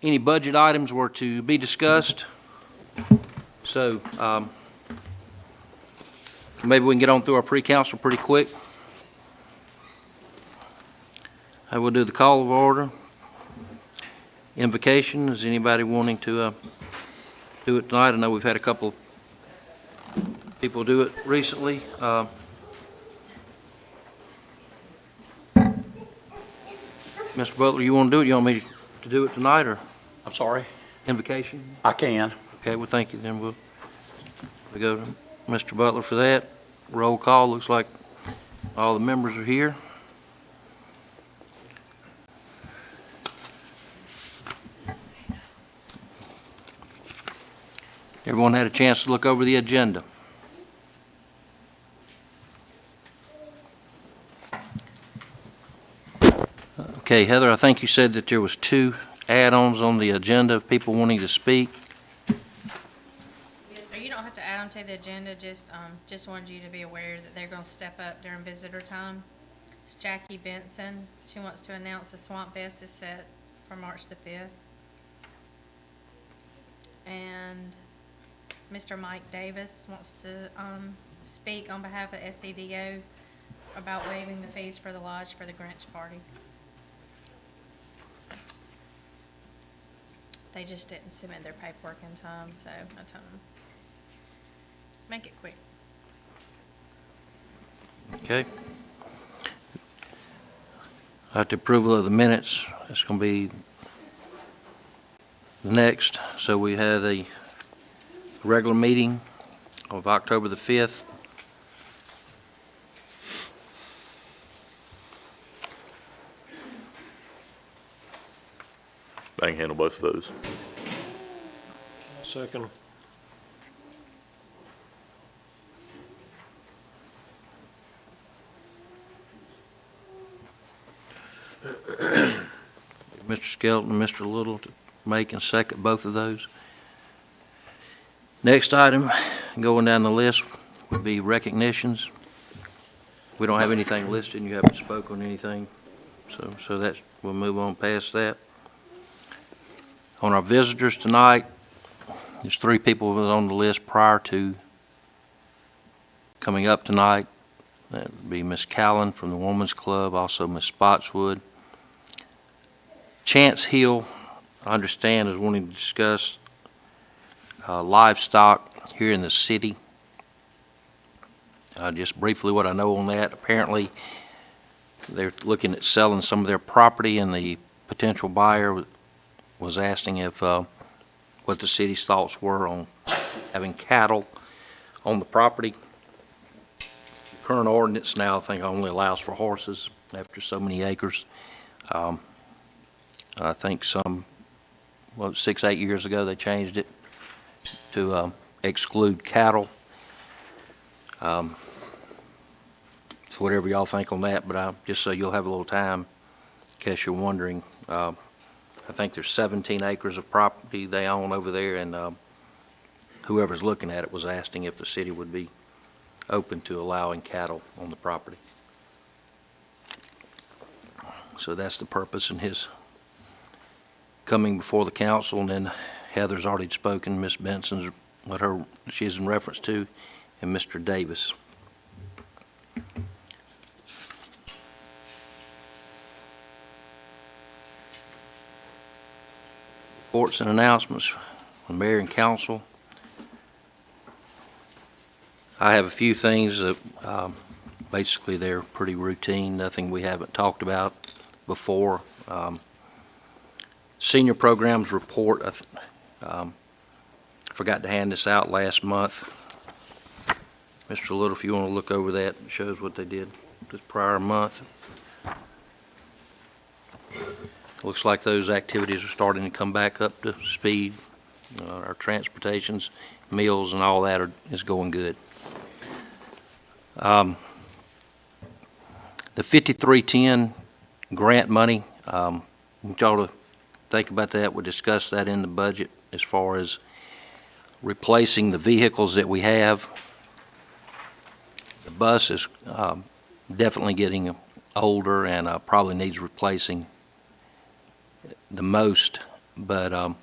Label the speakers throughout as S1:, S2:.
S1: any budget items were to be discussed. So maybe we can get on through our pre-council pretty quick. I will do the call of order. Invocation, is anybody wanting to do it tonight? I know we've had a couple of people do it recently. Mr. Butler, you want to do it? You want me to do it tonight, or
S2: I'm sorry?
S1: invocation?
S2: I can.
S1: Okay, well, thank you. Then we'll go to Mr. Butler for that. Roll call. Looks like all the members are here. Everyone had a chance to look over the agenda. Okay, Heather, I think you said that there was 2 add-ons on the agenda of people wanting to speak.
S3: Yes, sir, you don't have to add them to the agenda, just wanted you to be aware that they're gonna step up during visitor time. It's Jackie Benson, she wants to announce the Swamp Fest is set for March the 5th. And Mr. Mike Davis wants to, speak on behalf of SCDO about waiving the fees for the lodge for the Grinch party. They just didn't submit their paperwork in time, so I told them, make it quick.
S1: Okay. At the approval of the minutes, it's going to be the next. So we had a regular meeting of October the 5th.
S4: I can handle both of those.
S5: Second.
S1: Mr. Skelton and Mr. Little to make and second both of those. Next item, going down the list, would be recognitions. We don't have anything listed, and you haven't spoken on anything, so that's, we'll move on past that. On our visitors tonight, there's 3 people who was on the list prior to coming up tonight. That would be Miss Callan from the Women's Club, also Miss Spotswood. Chance Hill, I understand, is wanting to discuss livestock here in the city. Just briefly what I know on that, apparently they're looking at selling some of their property, and the potential buyer was asking if what the city's thoughts were on having cattle on the property. The current ordinance now, I think, only allows for horses after so many acres. I think 6, 8 years ago, they changed it to exclude cattle. So whatever y'all think on that, but just so you'll have a little time, in case you're wondering, I think there's 17 acres of property they own over there, and whoever's looking at it was asking if the city would be open to allowing cattle on the property. So that's the purpose in his coming before the council. And then Heather's already spoken, Miss Benson's what she's in reference to, and Mr. Davis. Reports and announcements from mayor and council. I have a few things that basically they're pretty routine, nothing we haven't talked about before. Senior programs report, I forgot to hand this out last month. Mr. Little, if you want to look over that, it shows what they did this prior month. Looks like those activities are starting to come back up to speed. Our transportations, meals, and all that is going good. The 5310 grant money, I want y'all to think about that. We'll discuss that in the budget as far as replacing the vehicles that we have. The bus is definitely getting older and probably needs replacing the most, but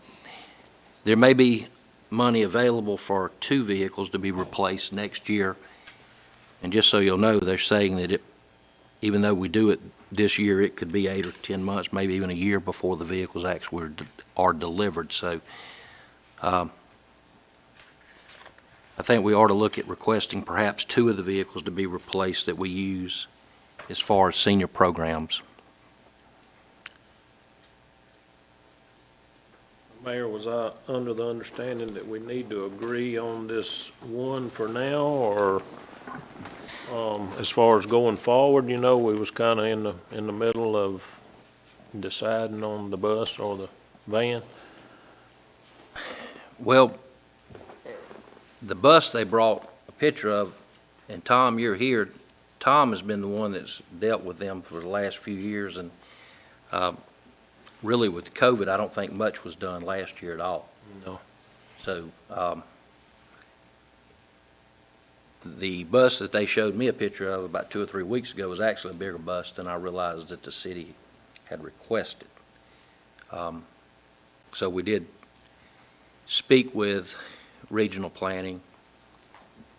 S1: there may be money available for 2 vehicles to be replaced next year. And just so you'll know, they're saying that even though we do it this year, it could be 8 or 10 months, maybe even a year before the vehicles actually are delivered. So I think we ought to look at requesting perhaps 2 of the vehicles to be replaced that we use as far as senior programs.
S2: Mayor, was I under the understanding that we need to agree on this one for now, or as far as going forward, we was kind of in the middle of deciding on the bus or the van?
S1: Well, the bus they brought a picture of, and Tom, you're here. Tom has been the one that's dealt with them for the last few years, and really with COVID, I don't think much was done last year at all.
S2: No.
S1: So the bus that they showed me a picture of about 2 or 3 weeks ago was actually a bigger bus than I realized that the city had requested. So we did speak with regional planning,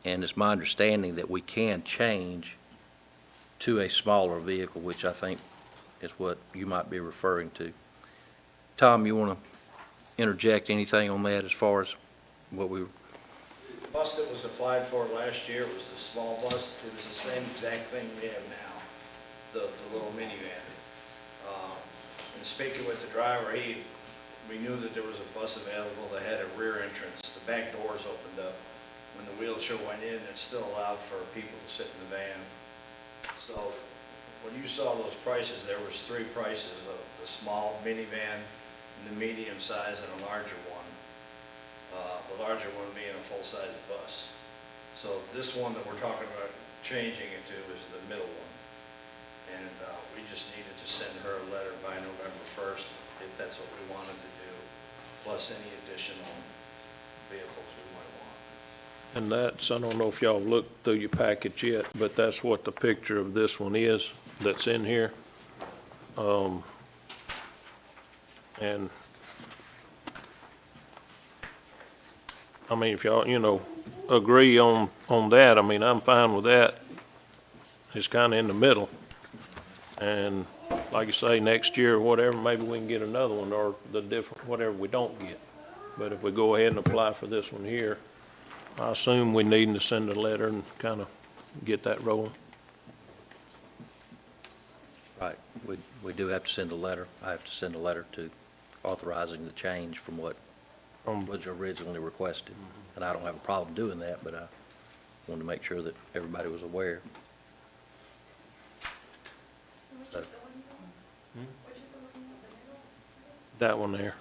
S1: and it's my understanding that we can change to a smaller vehicle, which I think is what you might be referring to. Tom, you want to interject anything on that as far as what we?
S4: The bus that was applied for last year was the small bus. It was the same exact thing we have now, the little minivan. And speaking with the driver, we knew that there was a bus available that had a rear entrance. The back doors opened up. When the wheelchair went in, it still allowed for people to sit in the van. So when you saw those prices, there was 3 prices of the small minivan, the medium size, and a larger one. The larger one being a full-size bus. So this one that we're talking about changing it to is the middle one. And we just needed to send her a letter by November 1st, if that's what we wanted to do, plus any additional vehicles we might want.
S2: And that's, I don't know if y'all looked through your package yet, but that's what the picture of this one is that's in here. And I mean, if y'all, agree on that, I mean, I'm fine with that. It's kind of in the middle. And like you say, next year or whatever, maybe we can get another one, or the different, whatever we don't get. But if we go ahead and apply for this one here, I assume we need to send a letter and kind of get that rolling.
S1: Right, we do have to send a letter. I have to send a letter to authorizing the change from what was originally requested. And I don't have a problem doing that, but I wanted to make sure that everybody was aware. So,
S2: That one there.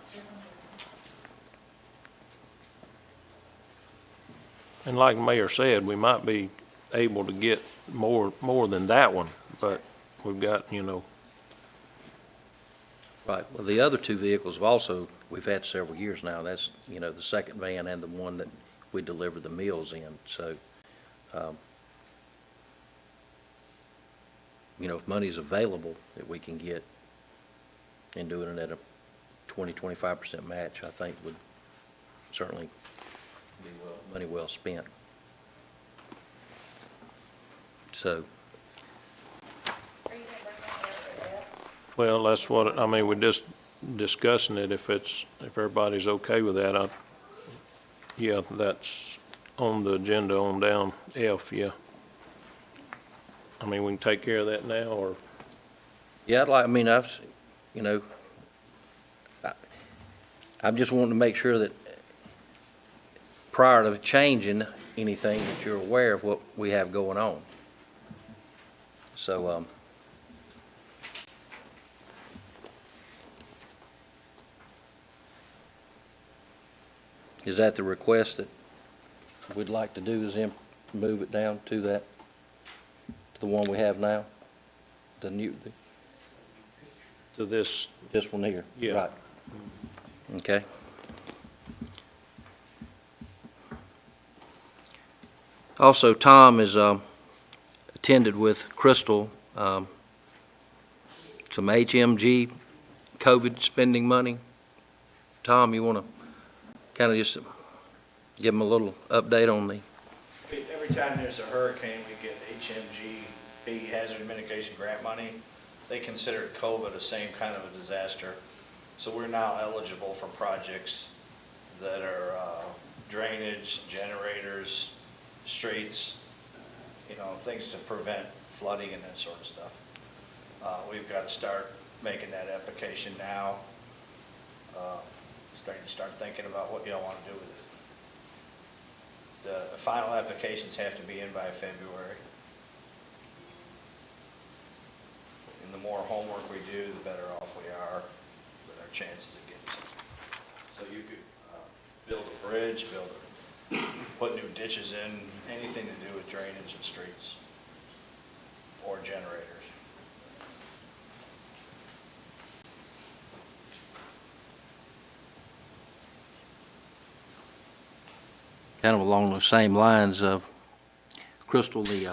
S2: And like the mayor said, we might be able to get more than that one, but we've got,
S1: right, well, the other 2 vehicles have also, we've had several years now. That's, the second van and the one that we deliver the meals in. So, if money's available that we can get and doing it at a 20-25% match, I think would certainly be money well spent. So,
S2: well, that's what, I mean, we're just discussing it. If everybody's okay with that, yeah, that's on the agenda on down F, yeah. I mean, we can take care of that now, or?
S1: yeah, I'm just wanting to make sure that prior to changing anything, that you're aware of what we have going on. So, is that the request that we'd like to do, is then move it down to the one we have now?
S2: To this,
S1: This one here?
S2: Yeah.
S1: Right. Okay. Also, Tom has attended with Crystal some HMG COVID spending money Tom, you want to kind of just give them a little update on the,
S4: Every time there's a hurricane, we get HMG, Hazard Mitigation Grant money. They consider COVID the same kind of a disaster. So we're now eligible for projects that are drainage, generators, streets, things to prevent flooding and that sort of stuff. We've got to start making that application now. Start thinking about what y'all want to do with it. The final applications have to be in by February. And the more homework we do, the better off we are with our chances of getting something. So you could build a bridge, put new ditches in, anything to do with drainage and streets or generators.
S1: kind of along those same lines of, Crystal, the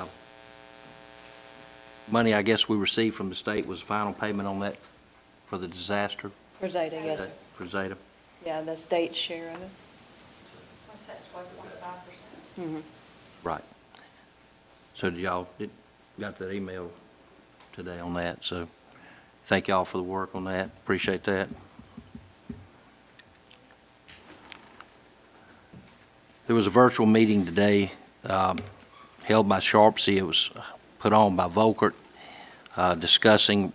S1: money I guess we received from the state was final payment on that for the disaster?
S5: For Zeta, yes, sir.
S1: For Zeta?
S5: Yeah, the state's share of it.
S3: What's that, 12.5%?
S1: Right. So did y'all, got that email today on that, so thank y'all for the work on that, appreciate that. There was a virtual meeting today held by Sharpsy. It was put on by Volkert, discussing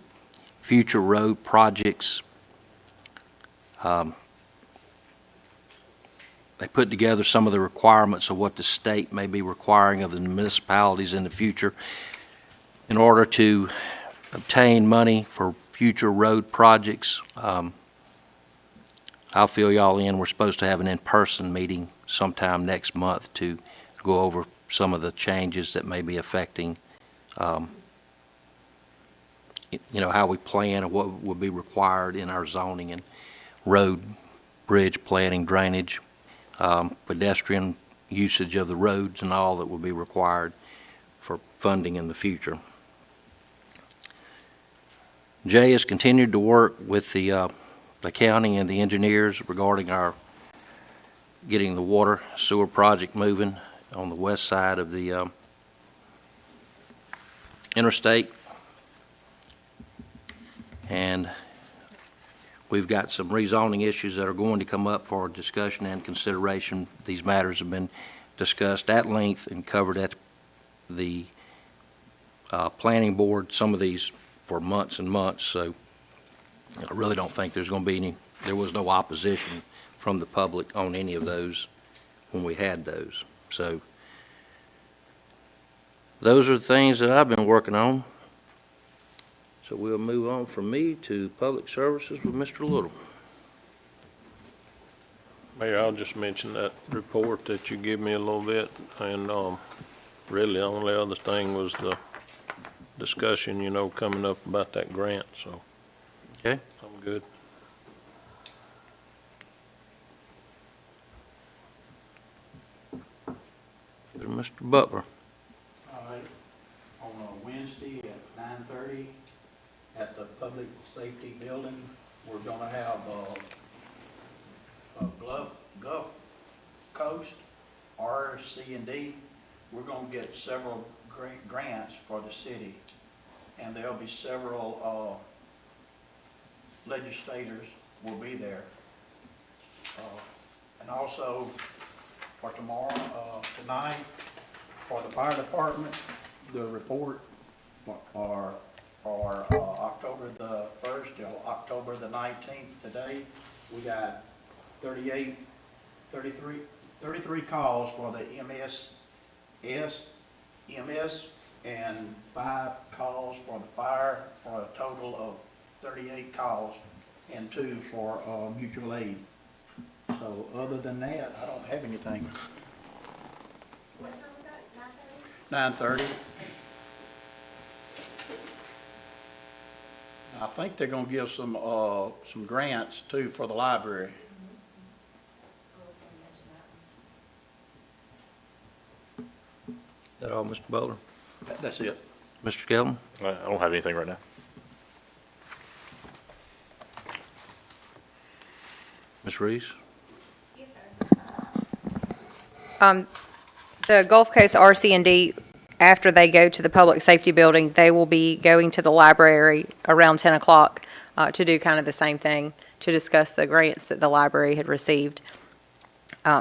S1: future road projects. They put together some of the requirements of what the state may be requiring of the municipalities in the future in order to obtain money for future road projects. I'll fill y'all in. We're supposed to have an in-person meeting sometime next month to go over some of the changes that may be affecting, how we plan and what would be required in our zoning and road, bridge planning, drainage, pedestrian usage of the roads and all that will be required for funding in the future. Jay has continued to work with the county and the engineers regarding our getting the water sewer project moving on the west side of the interstate. And we've got some rezoning issues that are going to come up for discussion and consideration. These matters have been discussed at length and covered at the planning board, some of these for months and months, so I really don't think there's going to be there was no opposition from the public on any of those when we had those. So those are the things that I've been working on. So we'll move on from me to public services with Mr. Little.
S2: Mayor, I'll just mention that report that you give me a little bit, and really the only other thing was the discussion, coming up about that grant, so.
S1: Okay.
S2: I'm good.
S1: Mr. Butler.
S6: All right, on a Wednesday at 9:30 at the Public Safety Building, we're gonna have a Gulf Coast, RC&D. We're gonna get several grants for the city, and there'll be several legislators will be there. And also for tomorrow, tonight, for the fire department, the report for October the 1st till October the 19th today, we got 33 calls for the EMS, and 5 calls for the fire, for a total of 38 calls, and 2 for mutual aid. So other than that, I don't have anything.
S7: What time was that, 9:30?
S6: 9:30. I think they're gonna give some grants too for the library.
S7: I was gonna mention that.
S1: Is that all, Mr. Butler?
S6: That's it.
S1: Mr. Skelton?
S8: I don't have anything right now.
S1: Ms. Reese?
S7: Yes, sir.
S5: The Gulf Coast RC&D, after they go to the Public Safety Building, they will be going to the library around 10 o'clock to do kind of the same thing, to discuss the grants that the library had received.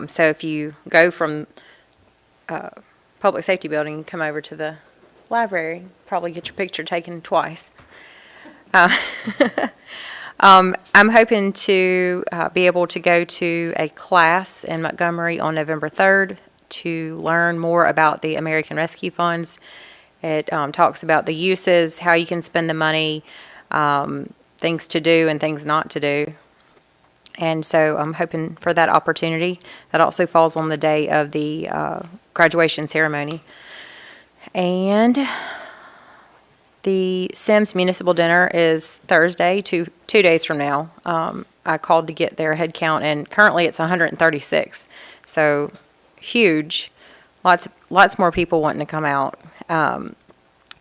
S5: So if you go from Public Safety Building and come over to the library, probably get your picture taken twice. I'm hoping to be able to go to a class in Montgomery on November 3rd to learn more about the American Rescue Funds. It talks about the uses, how you can spend the money, things to do and things not to do. And so I'm hoping for that opportunity. That also falls on the day of the graduation ceremony. And the Sims Municipal Dinner is Thursday, two days from now. I called to get their head count, and currently it's 136. So huge. Lots more people wanting to come out.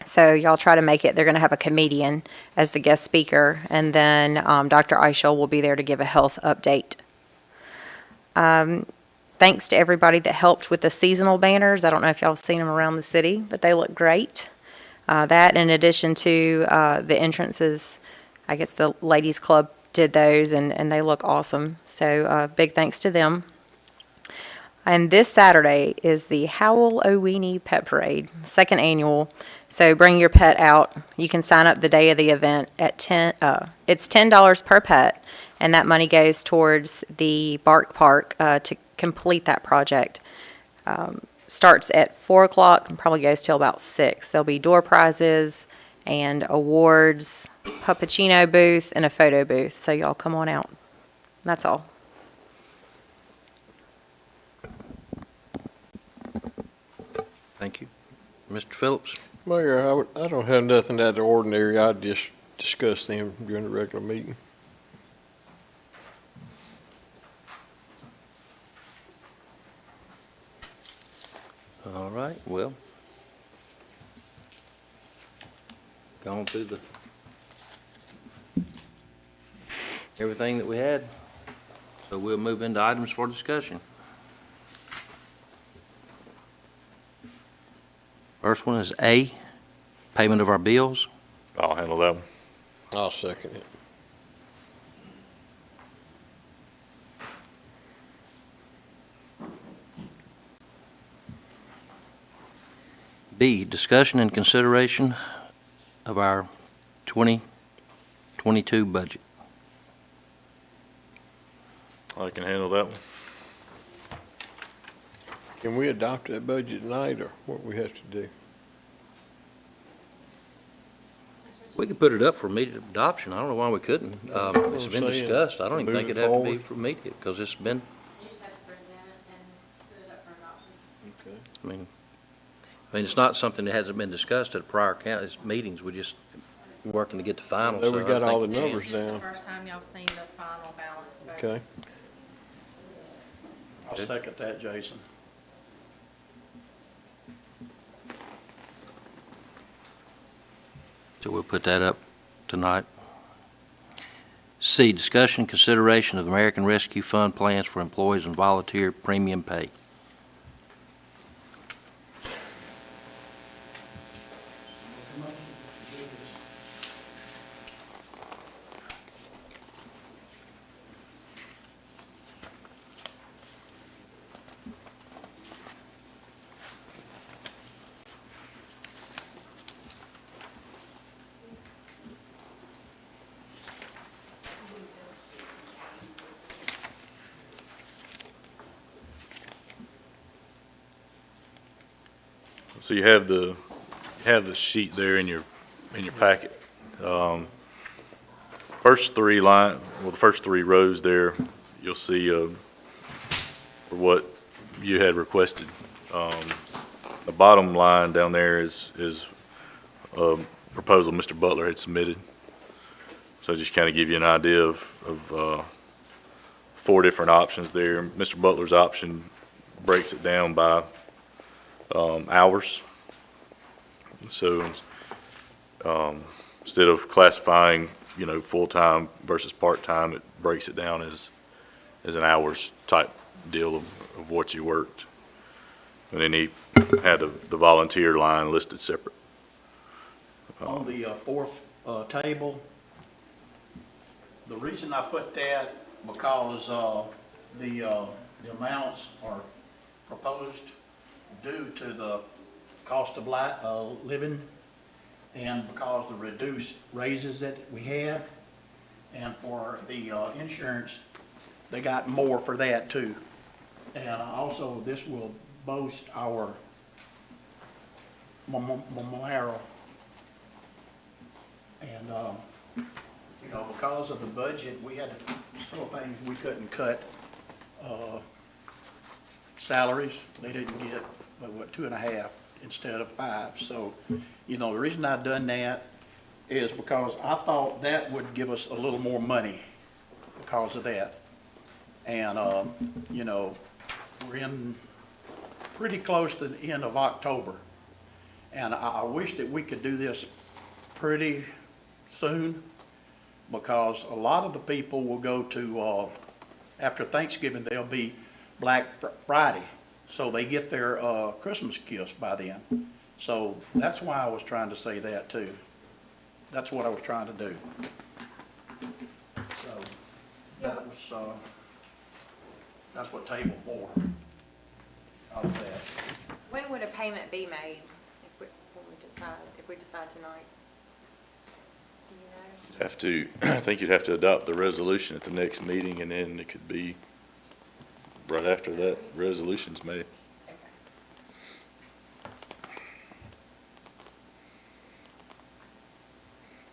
S5: So y'all try to make it. They're going to have a comedian as the guest speaker, and then Dr. Eichel will be there to give a health update. Thanks to everybody that helped with the seasonal banners. I don't know if y'all have seen them around the city, but they look great. That, in addition to the entrances, I guess the ladies' club did those, and they look awesome. So big thanks to them. And this Saturday is the Howell Owenie Pet Parade, second annual. So bring your pet out. You can sign up the day of the event at it's $10 per pet, and that money goes towards the Bark Park to complete that project. Starts at 4 o'clock and probably goes till about 6. There'll be door prizes and awards, puppuccino booth, and a photo booth. So y'all come on out. That's all.
S1: Thank you. Mr. Phillips?
S8: Mayor, I don't have nothing out of the ordinary. I'd just discuss them during the regular meeting.
S1: All right, well, gone through everything that we had, so we'll move into items for discussion. First one is A, payment of our bills.
S2: I'll handle that one.
S8: I'll second it.
S1: B, discussion and consideration of our 2022 budget.
S2: I can handle that one.
S8: Can we adopt that budget tonight, or what we have to do?
S1: We could put it up for immediate adoption. I don't know why we couldn't. It's been
S8: saying.
S1: discussed. I don't even think
S8: Move it
S1: it'd have to be
S8: forward.
S1: for immediate, because it's been,
S3: You just have to present it and put it up for adoption.
S8: Okay.
S1: I mean, it's not something that hasn't been discussed at prior meetings. We're just working to get the final.
S8: There we
S1: so I
S8: got all the
S1: think-
S3: This
S8: numbers
S3: is just the
S8: down.
S3: first time y'all seen the final balanced budget.
S8: Okay.
S6: I'll second that, Jason.
S1: So we'll put that up tonight. C, discussion, consideration of American Rescue Fund plans for employees and volunteer premium pay.
S2: So you have the sheet there in your packet. First three the first three rows there, you'll see for what you had requested. The bottom line down there is a proposal Mr. Butler had submitted. So just kind of give you an idea of 4 different options there. Mr. Butler's option breaks it down by hours. So instead of classifying, full-time versus part-time, it breaks it down as
S9: as an hours type deal of what you worked. And then he had the volunteer line listed separate.
S6: On the fourth table, the reason I put that, because the amounts are proposed due to the cost of living, and because the reduced raises that we had, and for the insurance, they got more for that too. And also, this will boast our memorial. And, you know, because of the budget, we had several things we couldn't cut. Salaries, they didn't get, but what, 2.5 instead of 5. So, you know, the reason I done that is because I thought that would give us a little more money because of that. And, you know, we're in pretty close to the end of October. And I wish that we could do this pretty soon, because a lot of the people will go to, after Thanksgiving, there'll be Black Friday. So they get their Christmas gifts by then. So that's why I was trying to say that too. That's what I was trying to do. So that was, that's what table 4 of that.
S5: When would a payment be made if we decide tonight? Do you know?
S9: Have to, I think you'd have to adopt the resolution at the next meeting, and then it could be right after that resolution's made.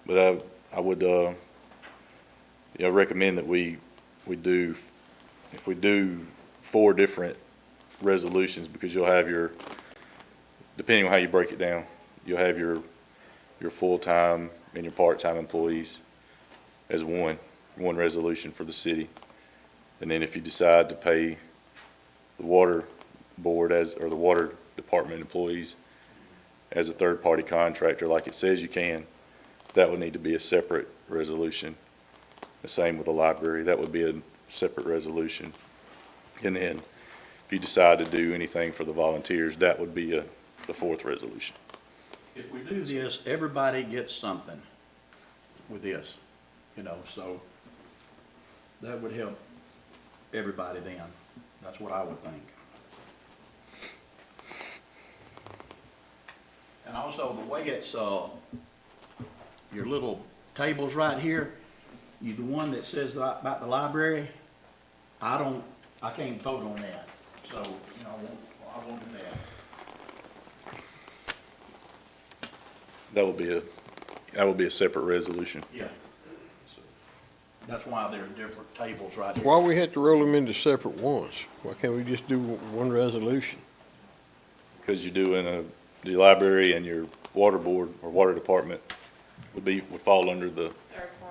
S9: But I would, you know, recommend that we do, if we do 4 different resolutions, because you'll have your, depending on how you break it down, you'll have your full-time and your part-time employees as one resolution for the city. And then if you decide to pay the water board or the water department employees as a third-party contractor, like it says you can, that would need to be a separate resolution. The same with the library, that would be a separate resolution. And then if you decide to do anything for the volunteers, that would be the 4th resolution.
S6: If we do this, everybody gets something with this, you know, so that would help everybody then. That's what I would think. And also the way it's, your little tables right here, the one that says about the library, I can't vote on that. So, you know, I won't do that.
S9: That would be a separate resolution.
S6: Yeah. That's why there are different tables right here.
S8: Why we had to roll them into separate ones? Why can't we just do one resolution?
S9: Because you're doing the library and your water board or water department would fall under the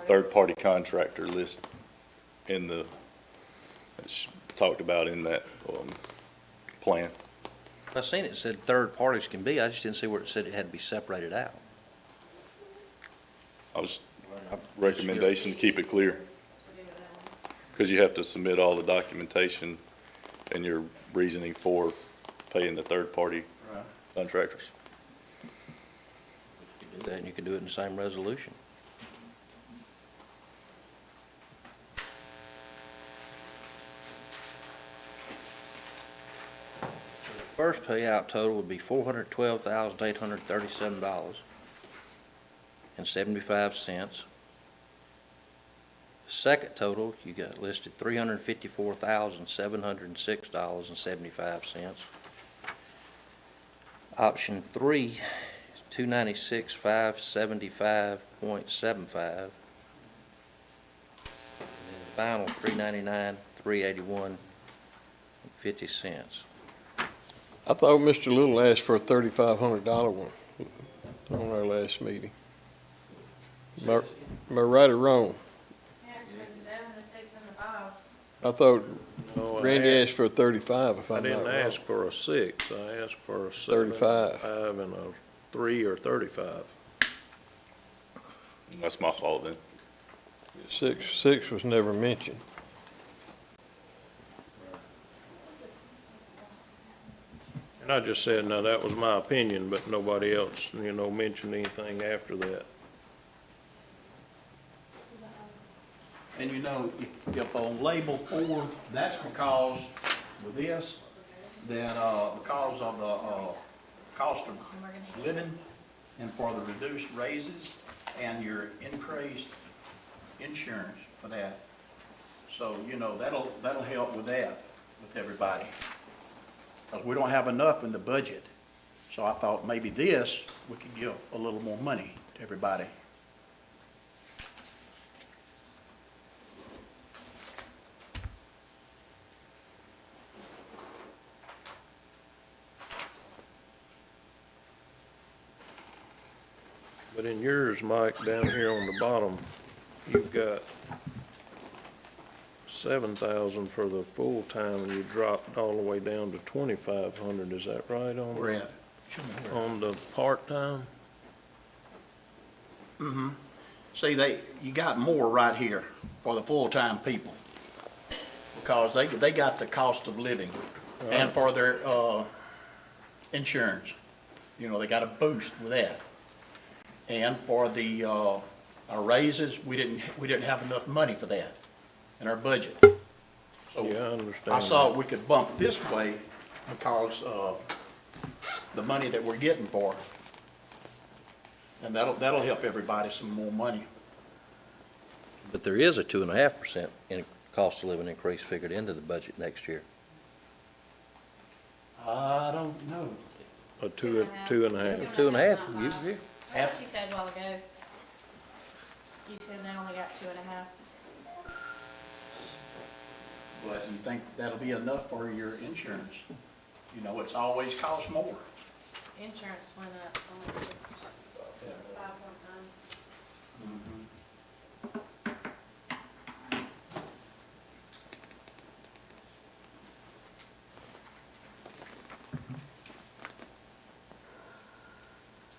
S9: third-party contractor list it's talked about in that plan.
S1: I seen it said third parties can be, I just didn't see where it said it had to be separated out.
S9: I was recommendation to keep it clear, because you have to submit all the documentation and your reasoning for paying the third-party contractors.
S1: You could do that, and you could do it in the same resolution. The first payout total would be $412,837.75. Second total, you got listed $354,706.75. Option 3, $296,575.75. Final, $399,381.50.
S8: I thought Mr. Little asked for a $3,500 one on our last meeting. Am I right or wrong?
S3: Yeah, it's for the 7, the 6, and the 5.
S8: I thought
S2: No,
S8: Randy asked for a 35, if
S2: I
S8: I'm not
S2: didn't
S8: wrong.
S2: ask for a 6, I asked for a 7,
S8: 35.
S2: 5, and a 3 or 35.
S9: That's my fault then.
S8: Six was never mentioned.
S2: I just said, now, that was my opinion, but nobody else, mentioned anything after that.
S6: And if on label 4, that's because with this, that, because of the, cost of living and for the reduced raises and your increased insurance for that. So, that'll help with that, with everybody. Because we don't have enough in the budget. So I thought maybe this, we could give a little more money to everybody.
S2: But in yours, Mike, down here on the bottom, you've got 7,000 for the full-time, and you dropped all the way down to 2,500, is that right on?
S6: We're at, show me where.
S2: On the part-time?
S6: See, you got more right here for the full-time people. Because they got the cost of living and for their, insurance. They got a boost with that. And for the, our raises, we didn't have enough money for that in our budget. So
S2: Yeah, I understand.
S6: I saw we could bump this way because of the money that we're getting for it. And that'll help everybody some more money.
S1: But there is a 2.5% in cost of living increase figured into the budget next year.
S6: I don't know.
S2: A two and a half.
S1: 2.5, you,
S3: That's what you said a while ago. You said they only got 2.5.
S6: But you think that'll be enough for your insurance? It's always cost more.
S3: Insurance went up almost 5.9.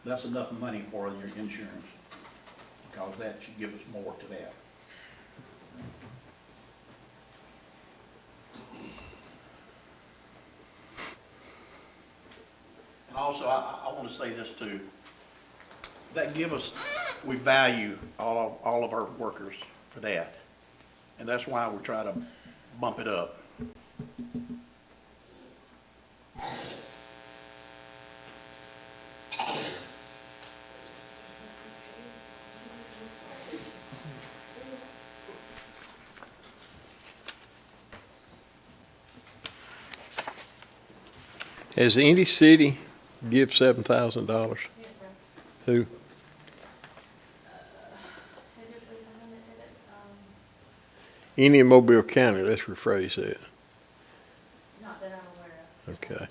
S6: That's enough money for your insurance, because that should give us more to that. And also, I want to say this too. We value all of our workers for that. And that's why we try to bump it up.
S8: Has any city give $7,000?
S3: Yes, sir.
S8: Who?
S3: Who did we find that did it?
S8: Any in Mobile County, let's rephrase that.
S3: Not that I'm aware of.
S8: Okay.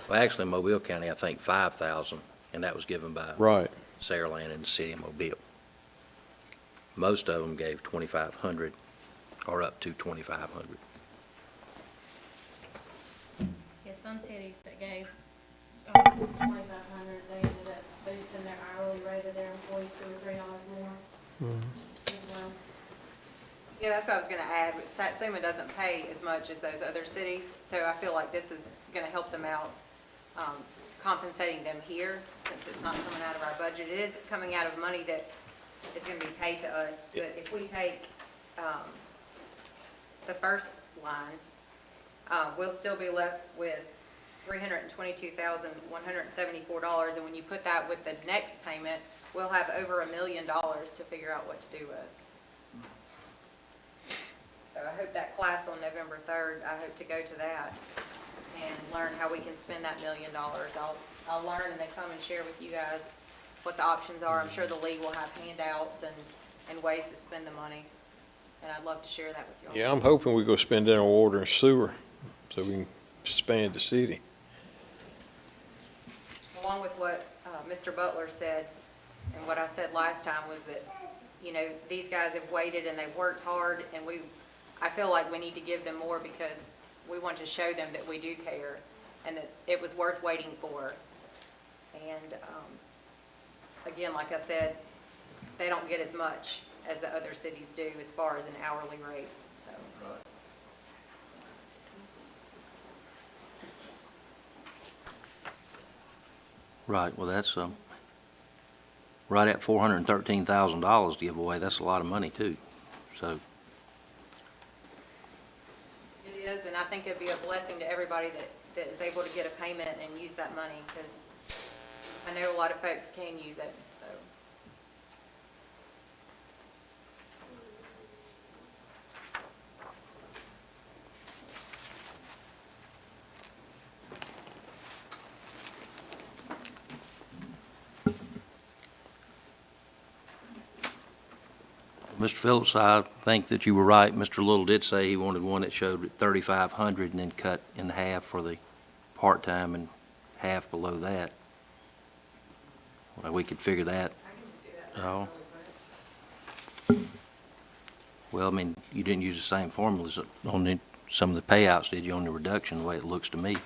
S1: well, actually, in Mobile County, I think 5,000, and that was given by
S8: Right.
S1: Saraland and the city of Mobile. Most of them gave 2,500 or up to 2,500.
S3: Yeah, some cities that gave 2,500, they ended up boosting their hourly rate of their employees $2 or $3 more as well.
S5: Yeah, that's what I was gonna add. Satsuma doesn't pay as much as those other cities, so I feel like this is gonna help them out, compensating them here, since it's not coming out of our budget. It is coming out of money that is gonna be paid to us, but if we take, the first line, we'll still be left with $322,174, and when you put that with the next payment, we'll have over $1 million to figure out what to do with. So I hope that class on November 3rd, I hope to go to that and learn how we can spend that $1 million. I'll learn and then come and share with you guys what the options are. I'm sure the league will have handouts and ways to spend the money, and I'd love to share that with you all.
S8: Yeah, I'm hoping we go spend it on water and sewer so we can expand the city.
S5: Along with what Mr. Butler said, and what I said last time was that, these guys have waited and they've worked hard, and I feel like we need to give them more because we want to show them that we do care and that it was worth waiting for. And again, like I said, they don't get as much as the other cities do as far as an hourly rate, so.
S1: Right, well, that's, right at $413,000 to give away. That's a lot of money, too. So,
S5: It is, and I think it'd be a blessing to everybody that is able to get a payment and use that money, because I know a lot of folks can use it, so.
S1: Mr. Phillips, I think that you were right. Mr. Little did say he wanted one that showed 3,500 and then cut in half for the part-time and half below that. Well, we could figure that.
S5: I can just do that.
S1: Oh. Well, I mean, you didn't use the same formulas on some of the payouts, did you, on the reduction, the way it looks to me?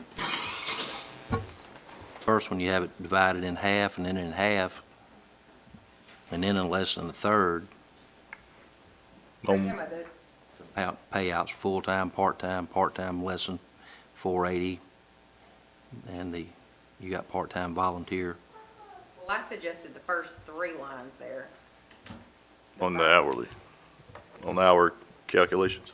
S1: First one, you have it divided in half and then in half, and then in less than a third.
S5: Are you talking about the-
S1: Payouts, full-time, part-time less than 480, and you got part-time volunteer.
S5: Well, I suggested the first 3 lines there.
S9: On the hour calculations.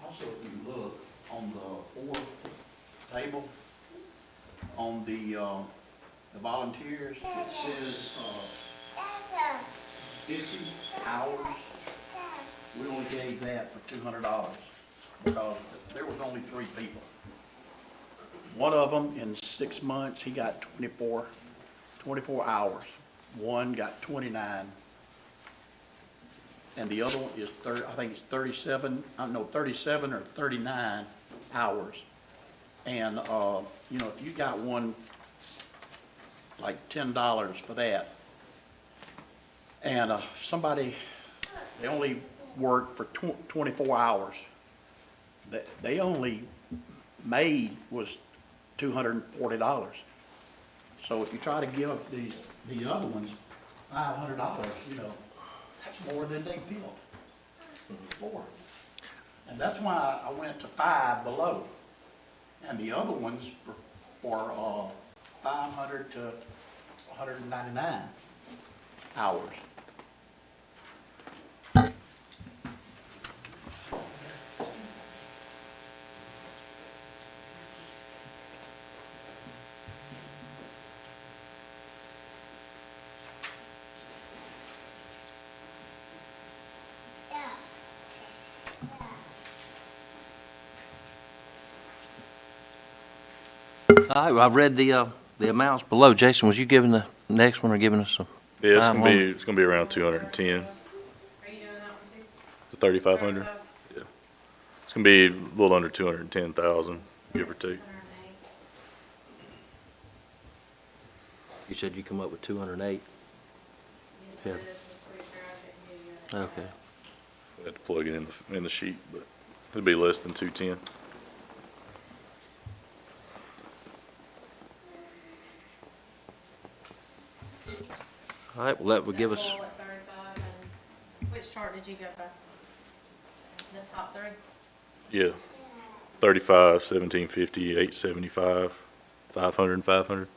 S6: Also, if you look on the 4th table, on the volunteers, it says, 50 hours. We only gave that for $200 because there was only 3 people. One of them in 6 months, he got 24 hours. One got 29. And the other one is I think it's 37 or 39 hours. And, if you got one, like $10 for that, and somebody, they only worked for 24 hours, they only made was $240. So if you try to give the other ones $500, that's more than they built for. And that's why I went to 5 below. And the other ones for 500 to 199 hours.
S1: All right, well, I've read the amounts below. Jason, was you giving the next one or giving us some?
S9: Yeah,
S1: timeline?
S9: it's gonna be around 210,
S3: Are you doing that one too?
S9: to 3,500. Yeah. It's gonna be a little under 210,000, give or take.
S3: 108.
S1: You said you come up with 208? Yeah.
S3: Yes, this is pretty fair. I couldn't give you an
S1: Okay.
S9: We had to plug it in the sheet, but it'll be less than 210.
S1: All right, well, that would give us,
S3: Full at 35, and which chart did you go by? The top 3?
S9: Yeah, 35, 1750, 875, 500, and 500.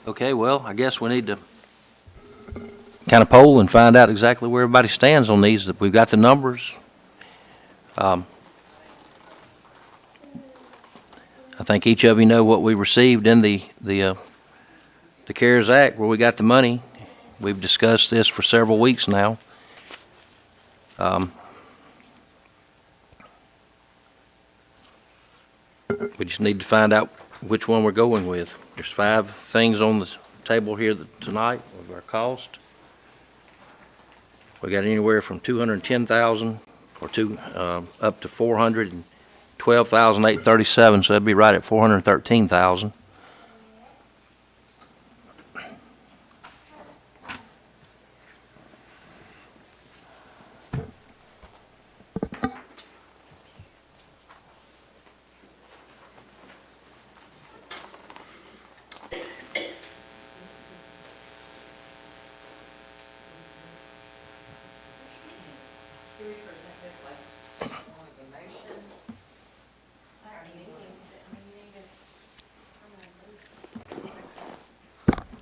S1: Okay, well, I guess we need to kind of poll and find out exactly where everybody stands on these. We've got the numbers. I think each of you know what we received in the CARES Act, where we got the money. We've discussed this for several weeks now. We just need to find out which one we're going with. There's 5 things on the table here tonight of our cost. We got anywhere from $210,000 or up to $412,837, so that'd be right at $413,000.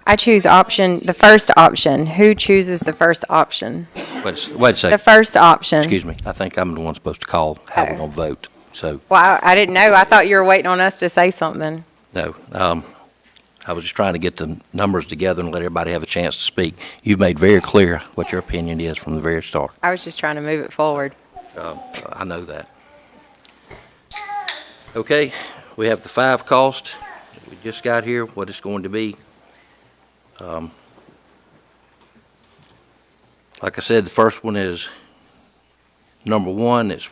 S5: I choose the first option. Who chooses the first option?
S1: Wait a
S5: The
S1: second.
S5: first option.
S1: Excuse me. I think I'm the one supposed to call how we're going to vote. So,
S5: Well, I didn't know. I thought you were waiting on us to say something.
S1: no. I was just trying to get the numbers together and let everybody have a chance to speak. You've made very clear what your opinion is from the very start.
S5: I was just trying to move it forward.
S1: I know that. Okay, we have the 5 costs that we just got here, what it's going to be. Like I said, the first one is number 1. It's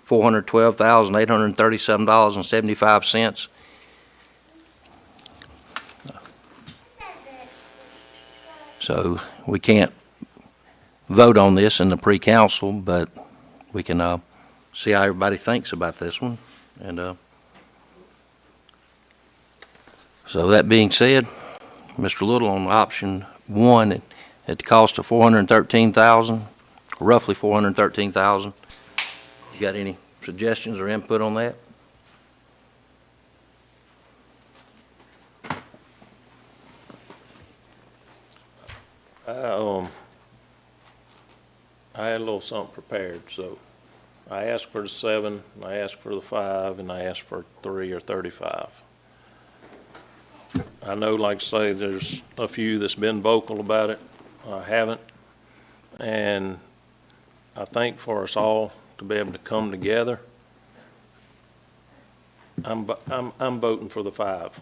S1: $412,837.75. So we can't vote on this in the pre-council, but we can see how everybody thinks about this one. And so that being said, Mr. Little, on option 1, at the cost of $413,000, roughly $413,000. You got any suggestions or input on that?
S2: I had a little something prepared, so I asked for the 7, I asked for the 5, and I asked for 3 or 35. I know, like I say, there's a few that's been vocal about it. I haven't. And I think for us all to be able to come together, I'm voting for the 5.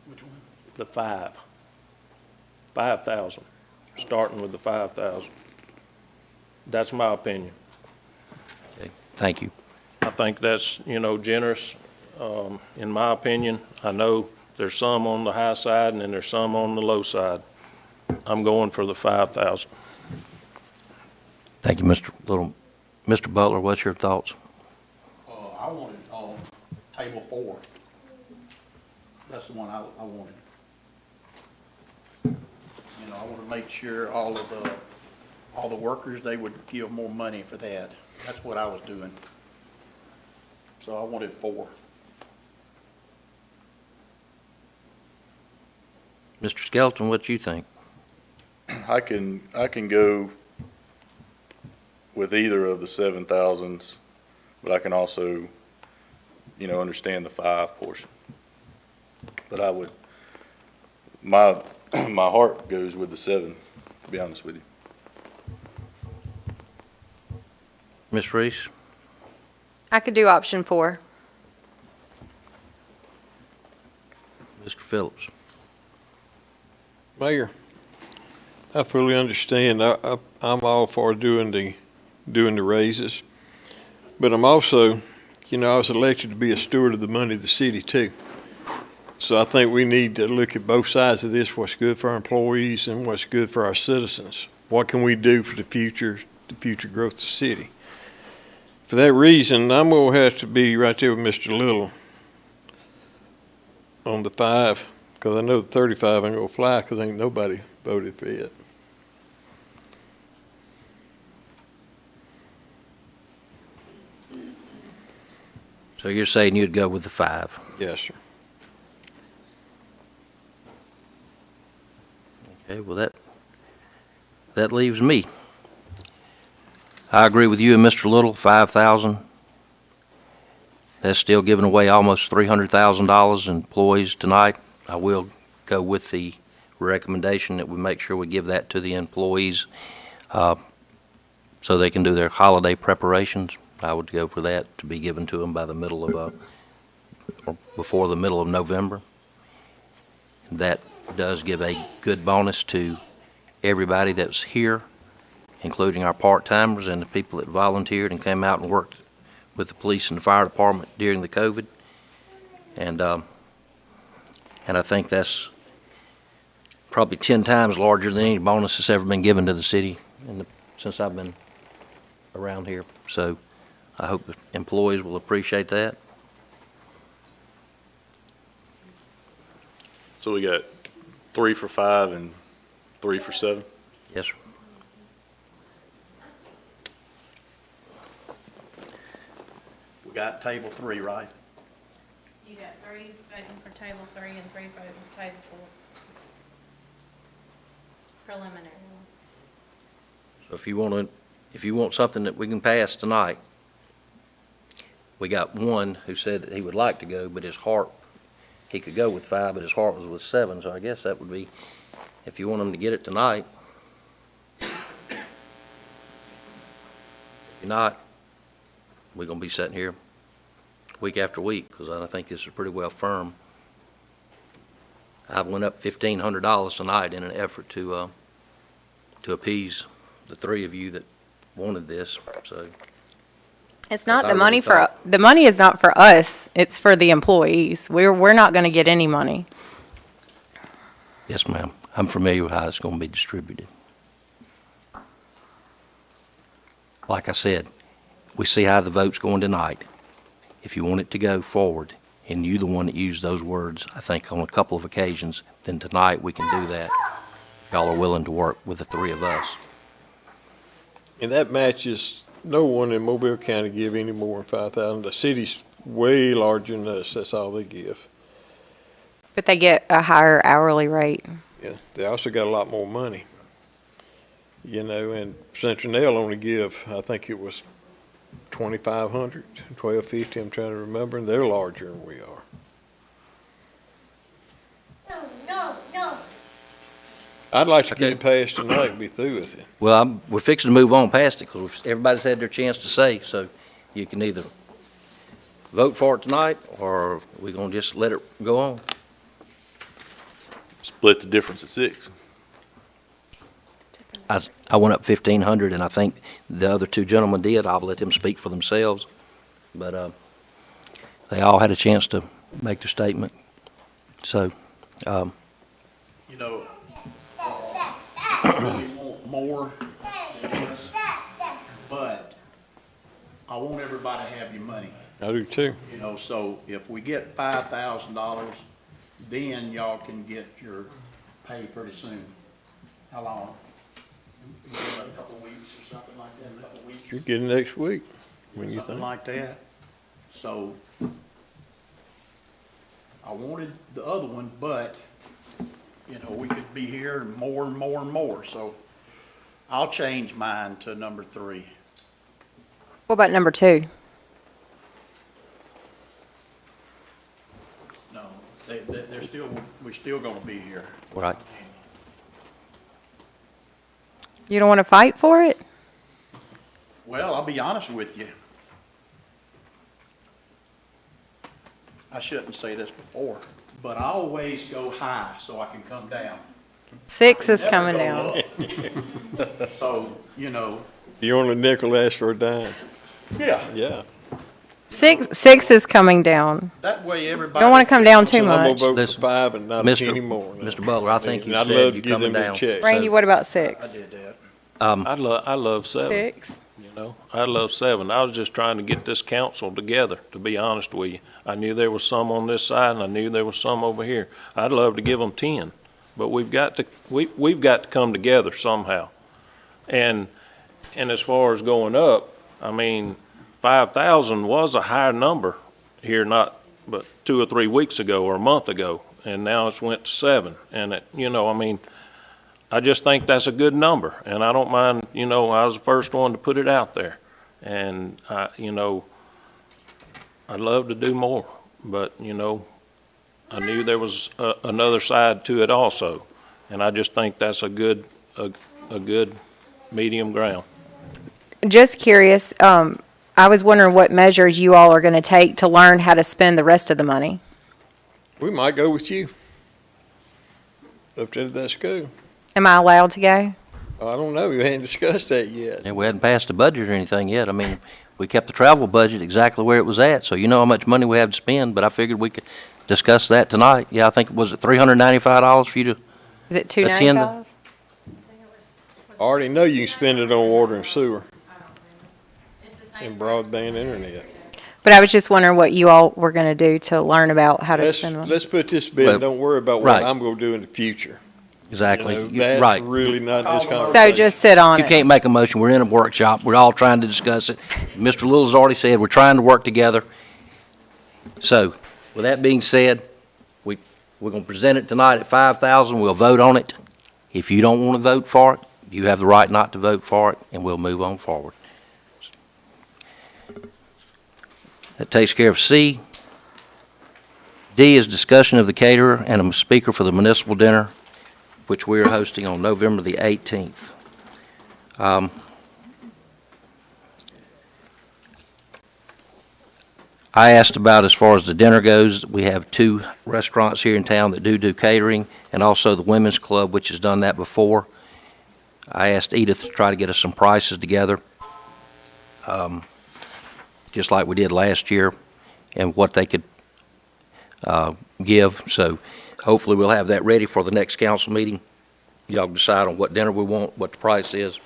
S6: Which one?
S2: The 5. 5,000, starting with the 5,000. That's my opinion.
S1: Okay, thank you.
S2: I think that's, generous, in my opinion. I know there's some on the high side and then there's some on the low side. I'm going for the 5,000.
S1: Thank you, Mr. Little. Mr. Butler, what's your thoughts?
S6: I wanted, table 4. That's the one I wanted. I want to make sure all the workers, they would give more money for that. That's what I was doing. So I wanted 4.
S1: Mr. Skelton, what do you think?
S9: I can go with either of the 7,000s, but I can also, understand the 5 portion. But I would, my heart goes with the 7, to be honest with you.
S1: Ms. Reese?
S5: I could do option 4.
S1: Mr. Phillips?
S8: Mayor, I fully understand. I'm all for doing the raises, but I'm also, I was elected to be a steward of the money of the city too. So I think we need to look at both sides of this, what's good for our employees and what's good for our citizens. What can we do for the future growth of the city? For that reason, I'm gonna have to be right there with Mr. Little on the 5, because I know the 35 ain't gonna fly, because ain't nobody voted for it.
S1: So you're saying you'd go with the 5?
S8: Yes, sir.
S1: Okay, well, that leaves me. I agree with you and Mr. Little, 5,000. That's still giving away almost $300,000 in employees tonight. I will go with the recommendation that we make sure we give that to the employees so they can do their holiday preparations. I would go for that to be given to them by the middle of, or before the middle of November. That does give a good bonus to everybody that's here, including our part-timers and the people that volunteered and came out and worked with the police and the fire department during the COVID. And I think that's probably 10 times larger than any bonus that's ever been given to the city since I've been around here. So I hope the employees will appreciate that.
S9: So we got 3 for 5 and 3 for 7?
S1: Yes, sir.
S6: We got table 3, right?
S3: You got 3 voting for table 3 and 3 voting for table 4. Preliminary.
S1: So if you want something that we can pass tonight, we got one who said that he would like to go, but his heart, he could go with 5, but his heart was with 7, so I guess that would be, if you want him to get it tonight. If you're not, we're gonna be sitting here week after week, because I think this is pretty well firm. I went up $1,500 tonight in an effort to appease the 3 of you that wanted this, so.
S5: It's not
S1: I
S5: the money
S1: really
S5: for,
S1: thought-
S5: the money is not for us, it's for the employees. We're not gonna get any money.
S1: Yes, ma'am. I'm familiar with how it's going to be distributed. Like I said, we see how the vote's going tonight. If you want it to go forward, and you're the one that used those words, I think on a couple of occasions, then tonight we can do that. Y'all are willing to work with the 3 of us.
S8: And that matches, no one in Mobile County give any more than 5,000. The city's way larger than us, that's all they give.
S5: But they get a higher hourly rate.
S8: Yeah, they also got a lot more money. You know, and Central Nail only give, I think it was 2,500, 1,250, I'm trying to remember, and they're larger than we are.
S7: No.
S8: I'd like to
S1: Okay.
S8: get it passed tonight and be through with it.
S1: Well, we're fixing to move on past it, because everybody's had their chance to say, so you can either vote for it tonight, or we're going to just let it go on.
S9: Split the difference at 6.
S1: I went up 1,500, and I think the other 2 gentlemen did. I'll let them speak for themselves. But they all had a chance to make their statement. So,
S6: You know, I really want more, but I want everybody to have your money.
S8: I do too.
S6: You know, so if we get $5,000, then y'all can get your pay pretty soon. How long? A couple of weeks or something like that, a couple of weeks?
S8: You're getting next week, when you
S6: Something
S8: think.
S6: like that. So I wanted the other one, but, you know, we could be here and more and more and more. So I'll change mine to number 3.
S5: What about number 2?
S6: No, they're still, we're still gonna be here.
S1: right.
S5: You don't wanna fight for it?
S6: Well, I'll be honest with you. I shouldn't say this before, but I always go high so I can come down.
S5: 6 is
S6: Never
S5: coming
S6: go
S5: down.
S6: up. So, you know,
S8: You want a nickel, ask for a dime.
S6: yeah.
S8: Yeah.
S5: Six is coming down.
S6: That way everybody.
S5: Don't wanna come down too
S8: So I'm
S5: much.
S8: gonna vote
S1: This-
S8: for 5 and not a
S1: Mr.
S8: penny more. now.
S1: Mr. Butler, I think you
S8: And I'd
S1: said
S8: love to
S1: you
S8: give
S1: coming
S8: them a
S1: down.
S8: check.
S5: Randy, what about 6?
S6: I did that.
S2: I love 7.
S5: 6?
S2: You know, I love 7. I was just trying to get this council together, to be honest with you. I knew there was some on this side, and I knew there was some over here. I'd love to give them 10, but we've got to come together somehow. And as far as going up, I mean, 5,000 was a higher number here but 2 or 3 weeks ago or a month ago, and now it's went to 7. And I mean, I just think that's a good number, and I don't mind, I was the first one to put it out there. And, I'd love to do more, but, I knew there was another side to it also. And I just think that's a good medium ground.
S5: Just curious, I was wondering what measures you all are going to take to learn how to spend the rest of the money.
S8: We might go with you. Up to that school.
S5: Am I allowed to go?
S8: I don't know, we hadn't discussed that yet.
S1: And we hadn't passed the budget or anything yet. I mean, we kept the travel budget exactly where it was at, so you know how much money we have to spend, but I figured we could discuss that tonight. Yeah, I think, was it $395 for you to,
S5: Is it
S1: Attend the-
S5: $295?
S8: I already know you can spend it on water and sewer and broadband internet.
S5: But I was just wondering what you all were going to do to learn about how to
S8: Let's,
S5: spend money.
S8: let's put this bid,
S1: Well,
S8: don't worry about what
S1: right.
S8: I'm gonna do in the future.
S1: exactly,
S8: You know,
S1: You-
S8: that's
S1: right.
S8: really not this conversation.
S5: So just sit on
S1: You
S5: it.
S1: can't make a motion, we're in a workshop, we're all trying to discuss it. Mr. Little's already said, we're trying to work together. So, with that being said, we're gonna present it tonight at 5,000, we'll vote on it. If you don't wanna vote for it, you have the right not to vote for it, and we'll move on forward. That takes care of C. D is discussion of the caterer and a speaker for the municipal dinner, which we are hosting on November the 18th. I asked about, as far as the dinner goes, we have 2 restaurants here in town that do catering, and also the Women's Club, which has done that before. I asked Edith to try to get us some prices together, just like we did last year, and what they could give. So hopefully we'll have that ready for the next council meeting. Y'all decide on what dinner we want, what the price is,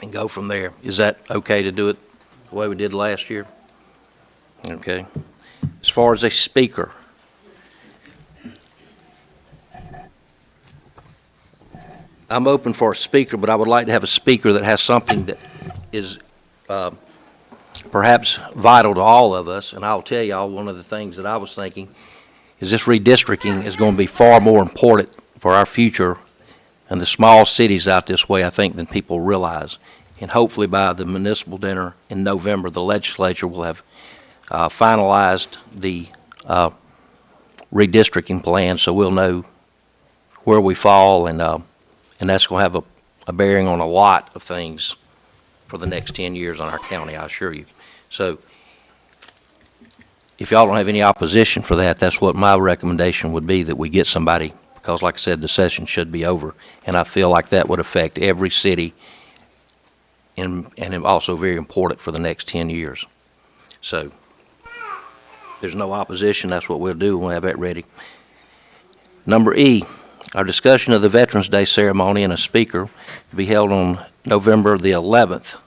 S1: and go from there. Is that okay to do it the way we did last year? Okay. As far as a speaker, I'm open for a speaker, but I would like to have a speaker that has something that is perhaps vital to all of us. And I'll tell y'all, one of the things that I was thinking is this redistricting is going to be far more important for our future and the small cities out this way, I think, than people realize. And hopefully by the municipal dinner in November, the legislature will have finalized the redistricting plan, so we'll know where we fall, and that's going to have a bearing on a lot of things for the next 10 years on our county, I assure you. So if y'all don't have any opposition for that, that's what my recommendation would be, that we get somebody, because like I said, the session should be over, and I feel like that would affect every city and also very important for the next 10 years. So there's no opposition, that's what we'll do, we'll have that ready. Number E, our discussion of the Veterans Day ceremony and a speaker to be held on November the 11th.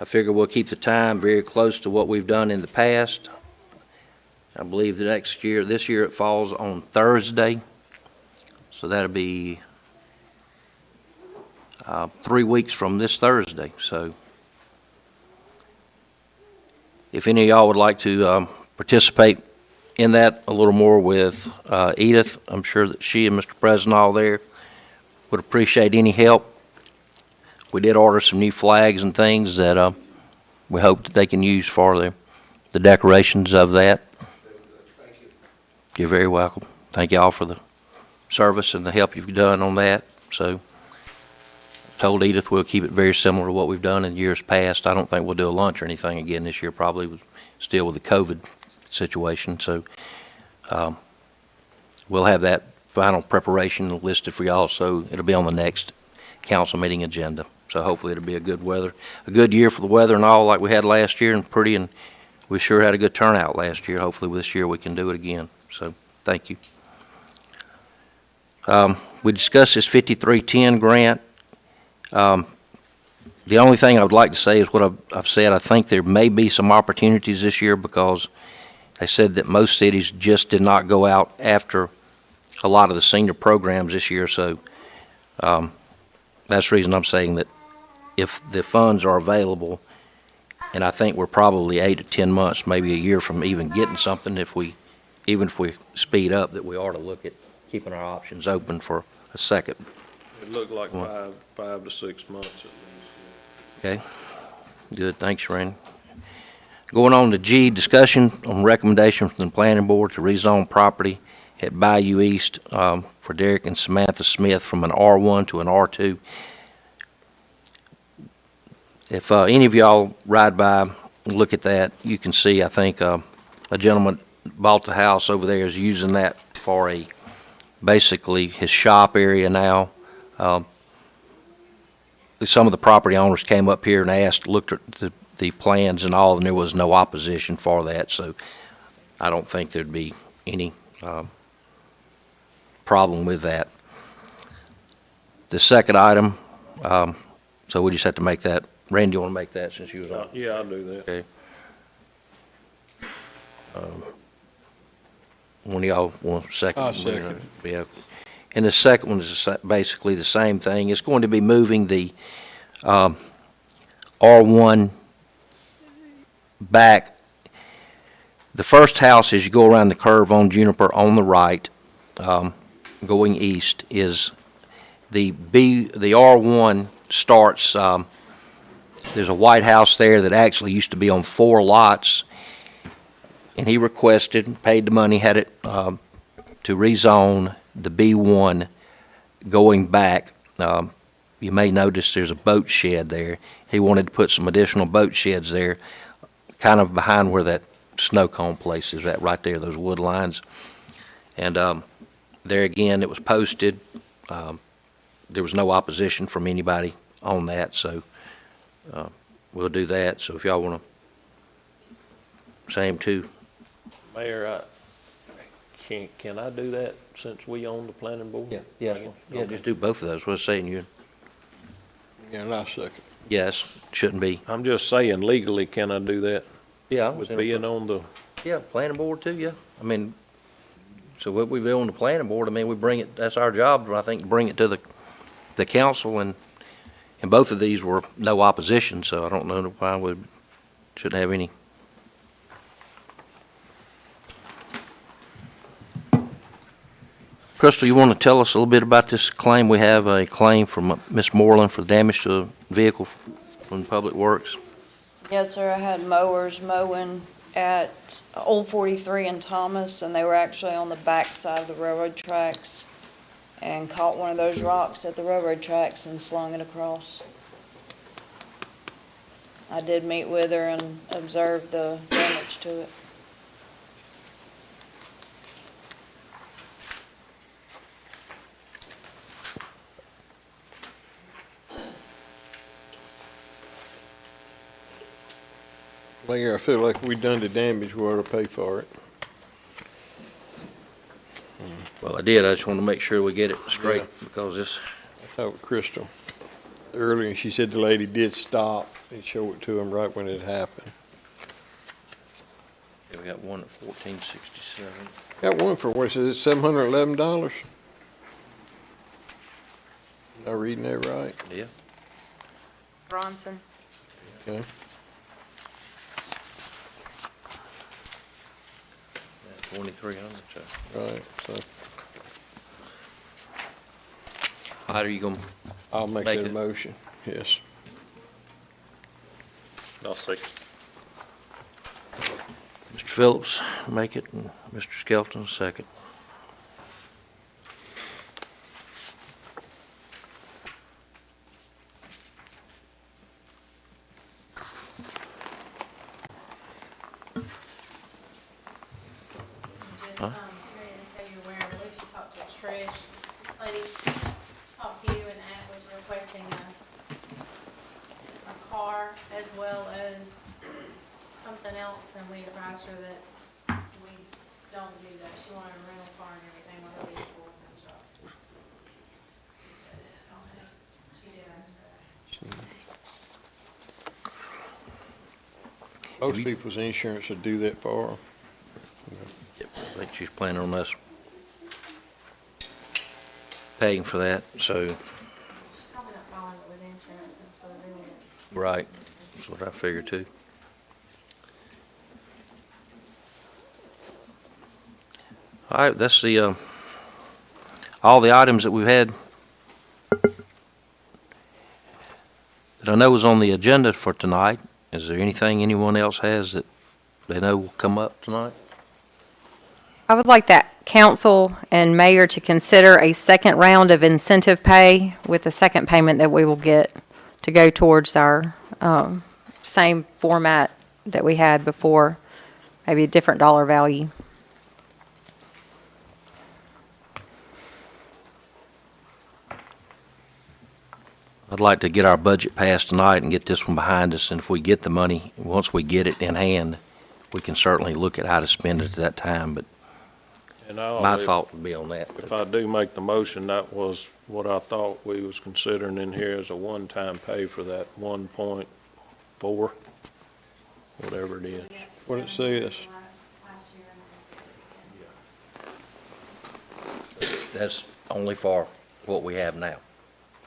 S1: I figure we'll keep the time very close to what we've done in the past. I believe this year it falls on Thursday, so that'll be 3 weeks from this Thursday. So if any of y'all would like to participate in that a little more with Edith, I'm sure that she and Mr. President all there would appreciate any help. We did order some new flags and things that we hope that they can use for the decorations of that. You're very welcome. Thank you all for the service and the help you've done on that. So I told Edith we'll keep it very similar to what we've done in years past. I don't think we'll do a lunch or anything again this year, probably still with the COVID situation. So we'll have that final preparation listed for y'all, so it'll be on the next council meeting agenda. So hopefully it'll be a good year for the weather and all like we had last year, and pretty and we sure had a good turnout last year. Hopefully this year we can do it again. So, thank you. We discussed this 5310 grant. The only thing I would like to say is what I've said. I think there may be some opportunities this year because they said that most cities just did not go out after a lot of the senior programs this year. So that's the reason I'm saying that if the funds are available, and I think we're probably 8 to 10 months, maybe a year from even getting something, even if we speed up, that we ought to look at keeping our options open for a second.
S2: It looked like 5 to 6 months at least.
S1: Okay, good, thanks, Randy. Going on to G, discussion on recommendation from the planning board to rezone property at Bayou East for Derek and Samantha Smith from an R1 to an R2. If any of y'all ride by and look at that, you can see, I think, a gentleman bought the house over there is using that for basically his shop area now. Some of the property owners came up here and looked at the plans and all, and there was no opposition for that, so I don't think there'd be any problem with that. The second item, so we just have to make that. Randy, you want to make that since you was on?
S2: Yeah, I'll do that.
S1: Okay. One of y'all want a second?
S8: I'll second it.
S1: Yeah. And the second one is basically the same thing. It's going to be moving the R1 back. The first house, as you go around the curve on Juniper on the right, going east, is the R1 starts, there's a white house there that actually used to be on 4 lots, and he requested, paid the money, had it to rezone the B1 going back. You may notice there's a boat shed there. He wanted to put some additional boat sheds there, kind of behind where that snow cone place is at, right there, those wood lines. And there again, it was posted. There was no opposition from anybody on that, so we'll do that. So if y'all want to, same too.
S2: Mayor, can I do that since we own the planning board?
S1: Yeah,
S2: Okay.
S1: just do both of those. What's saying you?
S8: Yeah, and I second.
S1: Yes, shouldn't be.
S2: I'm just saying legally, can I do that
S1: Yeah,
S2: with being on the,
S1: Yeah, planning board too, yeah. I mean, so what we do on the planning board, I mean, we bring it, that's our job, I think, to bring it to the council, and both of these were no opposition, so I don't know why we shouldn't have any. Crystal, you want to tell us a little bit about this claim? We have a claim from Ms. Moreland for damage to a vehicle from Public Works.
S10: Yes, sir. I had mowers mowing at Old 43 in Thomas, and they were actually on the back side of the railroad tracks and caught one of those rocks at the railroad tracks and slung it across. I did meet with her and observe the damage to it.
S8: Mayor, I feel like we done the damage, we ought to pay for it.
S1: Well, I did, I just want to make sure we get it straight,
S8: Yeah.
S1: because this,
S8: I talked with Crystal earlier, and she said the lady did stop and show it to him right when it happened.
S1: yeah, we got one at 1467.
S8: Got one for, what is it, $711? Am I reading that right?
S1: Yeah.
S5: Bronson.
S8: Okay.
S1: 2300, so.
S8: Right, so
S1: How are you going to?
S8: I'll make
S1: Make
S8: that a
S1: it.
S8: motion, yes.
S2: I'll second.
S1: Mr. Phillips, make it, and Mr. Skelton, second.
S3: Just, Mary, just so you're aware, I believe she talked to Trish. This lady talked to you and was requesting a car as well as something else, and we advised her that we don't do that. She wanted a rental car and everything with her vehicles and stuff. She said it on it. She did ask for that.
S8: Most people's insurance would do that for them.
S1: I think she's planning on us paying for that, so,
S3: She's probably not following it with insurance since we're doing it.
S1: right, that's what I figured too. All right, that's the, all the items that we've had that I know was on the agenda for tonight. Is there anything anyone else has that they know will come up tonight?
S5: I would like that council and mayor to consider a second round of incentive pay with the second payment that we will get to go towards our same format that we had before, maybe a different dollar value.
S1: I'd like to get our budget passed tonight and get this one behind us, and if we get the money, once we get it in hand, we can certainly look at how to spend it at that time, but
S2: And I'll,
S1: my thought would be on that.
S2: if I do make the motion, that was what I thought we was considering in here as a one-time pay for that 1.4, whatever it is.
S3: Yes,
S8: What it
S3: 700
S8: says.
S3: last year.
S1: That's only for what we have now,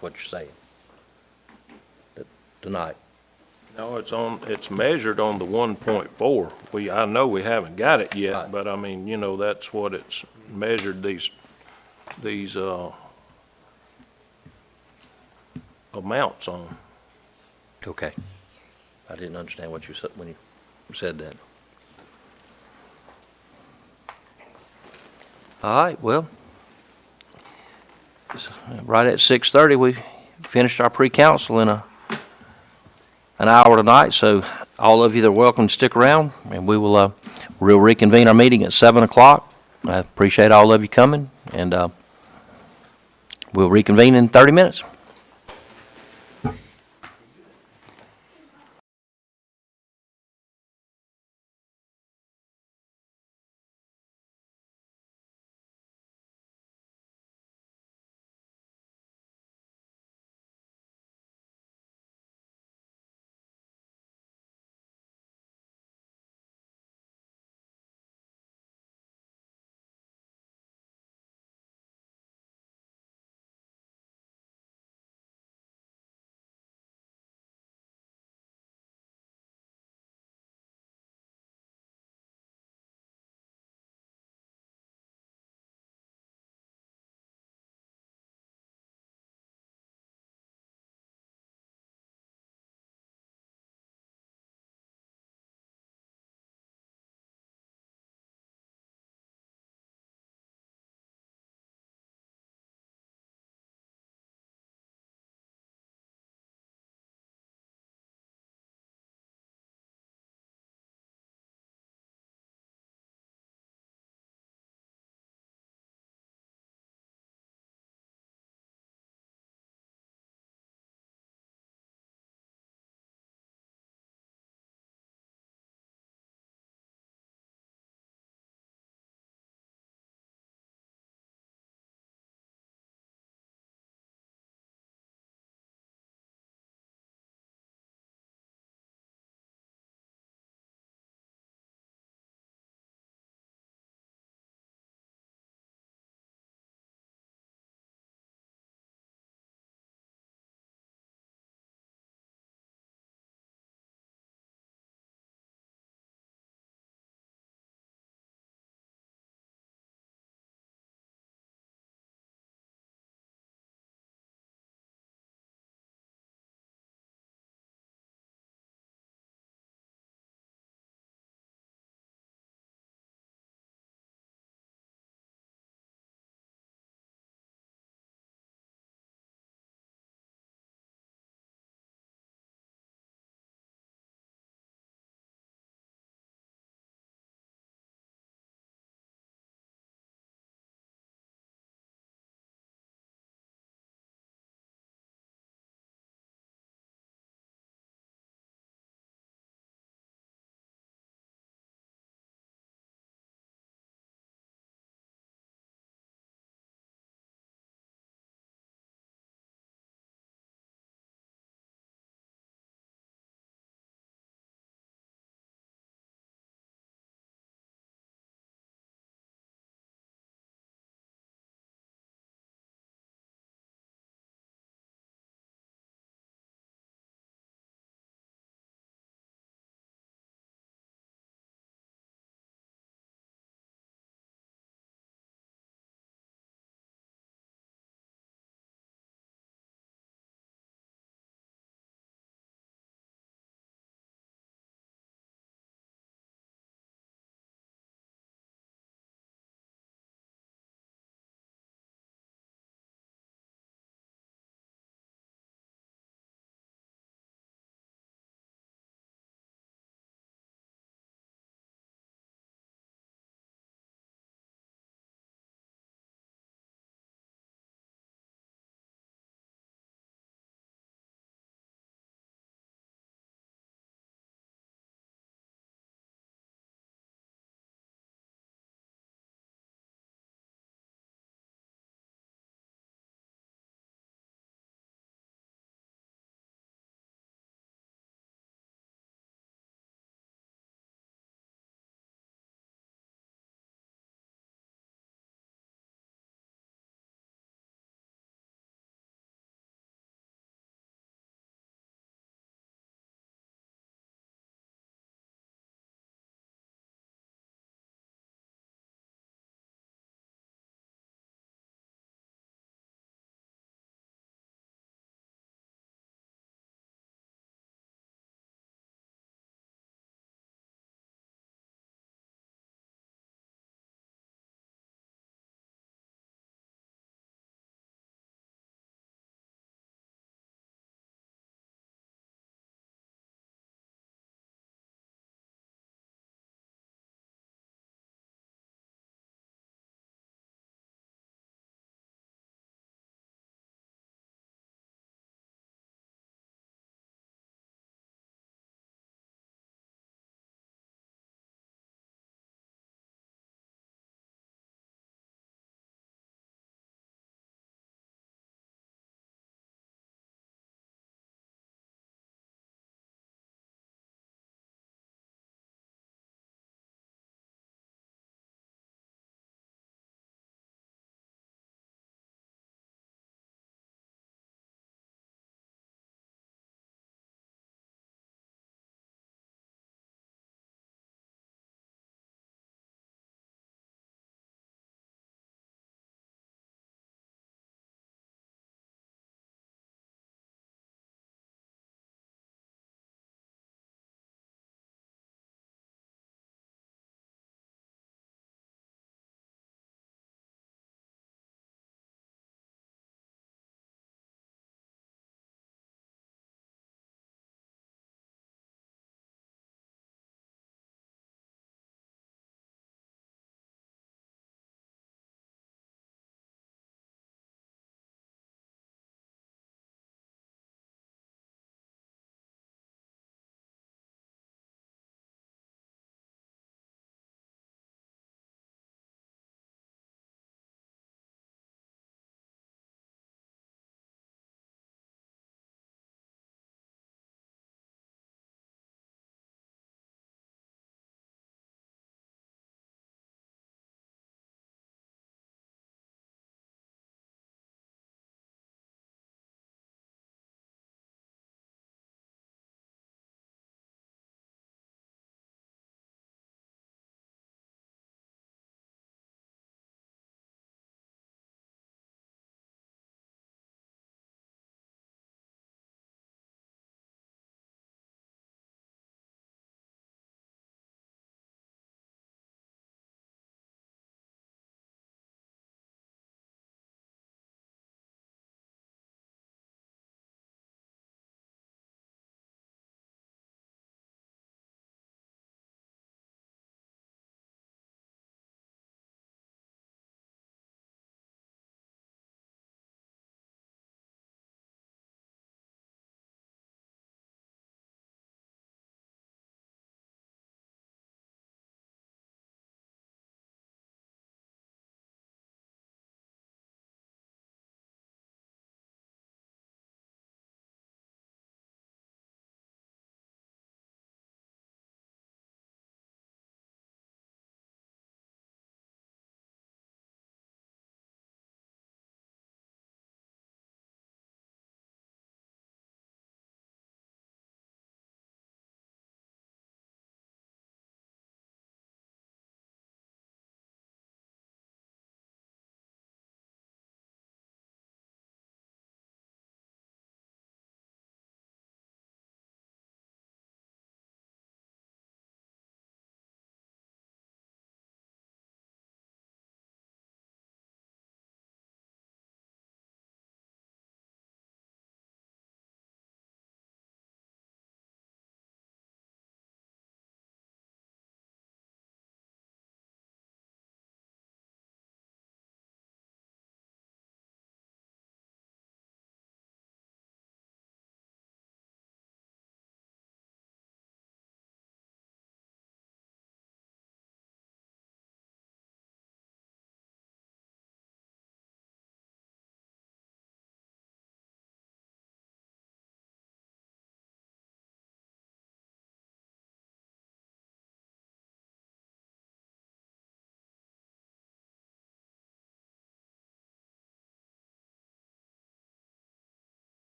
S1: what you're saying. Tonight.
S2: No, it's measured on the 1.4. I know we haven't got it yet,
S1: Right.
S2: but I mean, you know, that's what it's measured these, amounts on.
S1: Okay. I didn't understand what you said when you said that. All right, well, right at 6:30, we finished our pre-council in an hour tonight, so all of you that are welcome to stick around, and we'll reconvene our meeting at 7 o'clock. I appreciate all of you coming, and we'll reconvene in 30 minutes.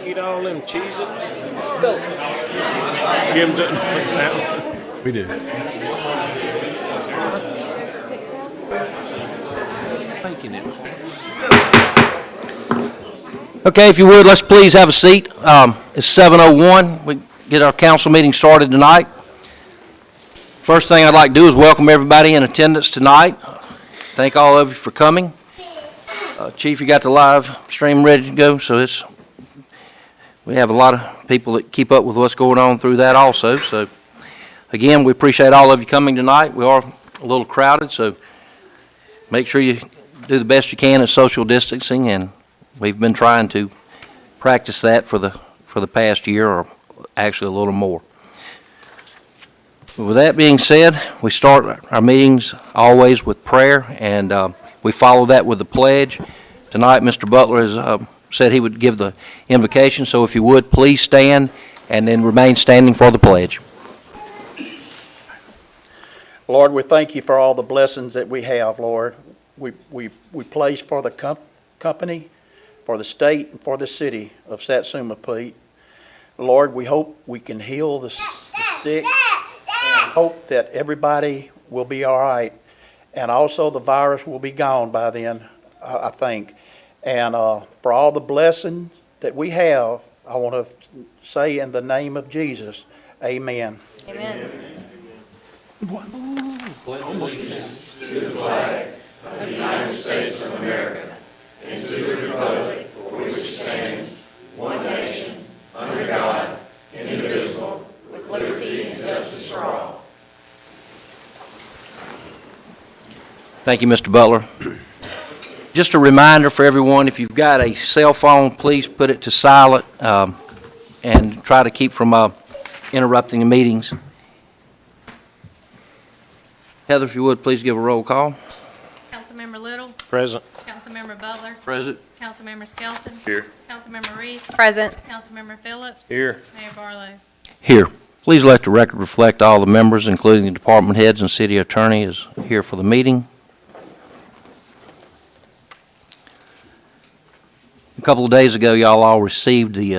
S2: Eat all them Cheez-Its? Give them to town.
S8: We do.
S1: Okay, if you would, let's please have a seat. It's 7:01. We get our council meeting started tonight. First thing I'd like to do is welcome everybody in attendance tonight. Thank all of you for coming. Chief, you got the live stream ready to go, so we have a lot of people that keep up with what's going on through that also. So again, we appreciate all of you coming tonight. We are a little crowded, so make sure you do the best you can in social distancing, and we've been trying to practice that for the past year, or actually a little more. With that being said, we start our meetings always with prayer, and we follow that with the pledge. Tonight, Mr. Butler has said he would give the invocation, so if you would, please stand and then remain standing for the pledge.
S6: Lord, we thank you for all the blessings that we have, Lord. We place for the company, for the state, and for the city of Satsuma, please. Lord, we hope we can heal the sick, and hope that everybody will be all right. And also the virus will be gone by then, I think. And for all the blessings that we have, I want to say in the name of Jesus, amen.
S5: Amen.
S1: Thank you, Mr. Butler. Just a reminder for everyone, if you've got a cell phone, please put it to silent and try to keep from interrupting the meetings. Heather, if you would, please give a roll call.
S3: Councilmember Little,
S2: Present.
S3: Councilmember Butler,
S1: Present.
S3: Councilmember Skelton,
S9: Here.
S3: Councilmember Reese,
S5: Present.
S3: Councilmember Phillips.
S8: Here.
S3: Mayor Barlow.
S1: Here. Please let the record reflect all the members, including the department heads and city attorney, is here for the meeting. A couple of days ago, y'all all received the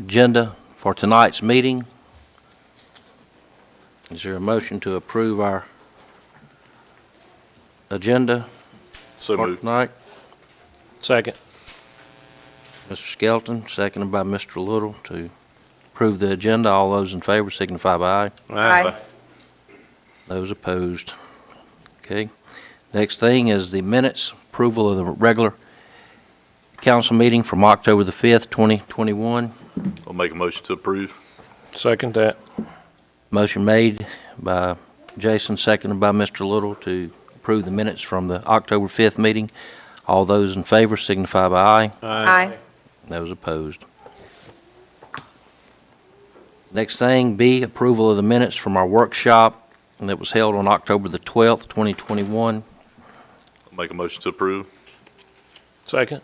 S1: agenda for tonight's meeting. Is there a motion to approve our agenda
S9: So
S1: for
S9: moved.
S1: tonight?
S2: Second.
S1: Mr. Skelton, seconded by Mr. Little, to approve the agenda. All those in favor signify by aye.
S5: Aye.
S1: Those opposed. Okay. Next thing is the minutes, approval of the regular council meeting from October the 5th, 2021.
S9: I'll make a motion to approve.
S2: Second that.
S1: Motion made by Jason, seconded by Mr. Little, to approve the minutes from the October 5th meeting. All those in favor signify by aye.
S5: Aye.
S1: Those opposed. Next thing, B, approval of the minutes from our workshop that was held on October the 12th, 2021.
S9: I'll make a motion to approve.
S2: Second.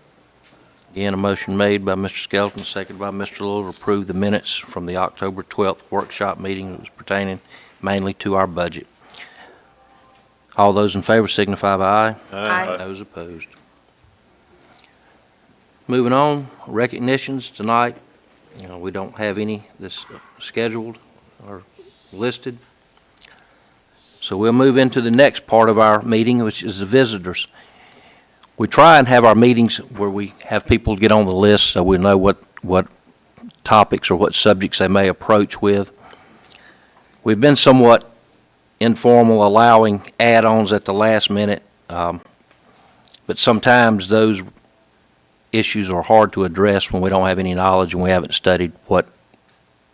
S1: Again, a motion made by Mr. Skelton, seconded by Mr. Little, to approve the minutes from the October 12th workshop meeting that was pertaining mainly to our budget. All those in favor signify by aye.
S5: Aye.
S1: Those opposed. Moving on, recognitions tonight. We don't have any that's scheduled or listed. So we'll move into the next part of our meeting, which is the visitors. We try and have our meetings where we have people get on the list so we know what topics or what subjects they may approach with. We've been somewhat informal, allowing add-ons at the last minute, but sometimes those issues are hard to address when we don't have any knowledge and we haven't studied what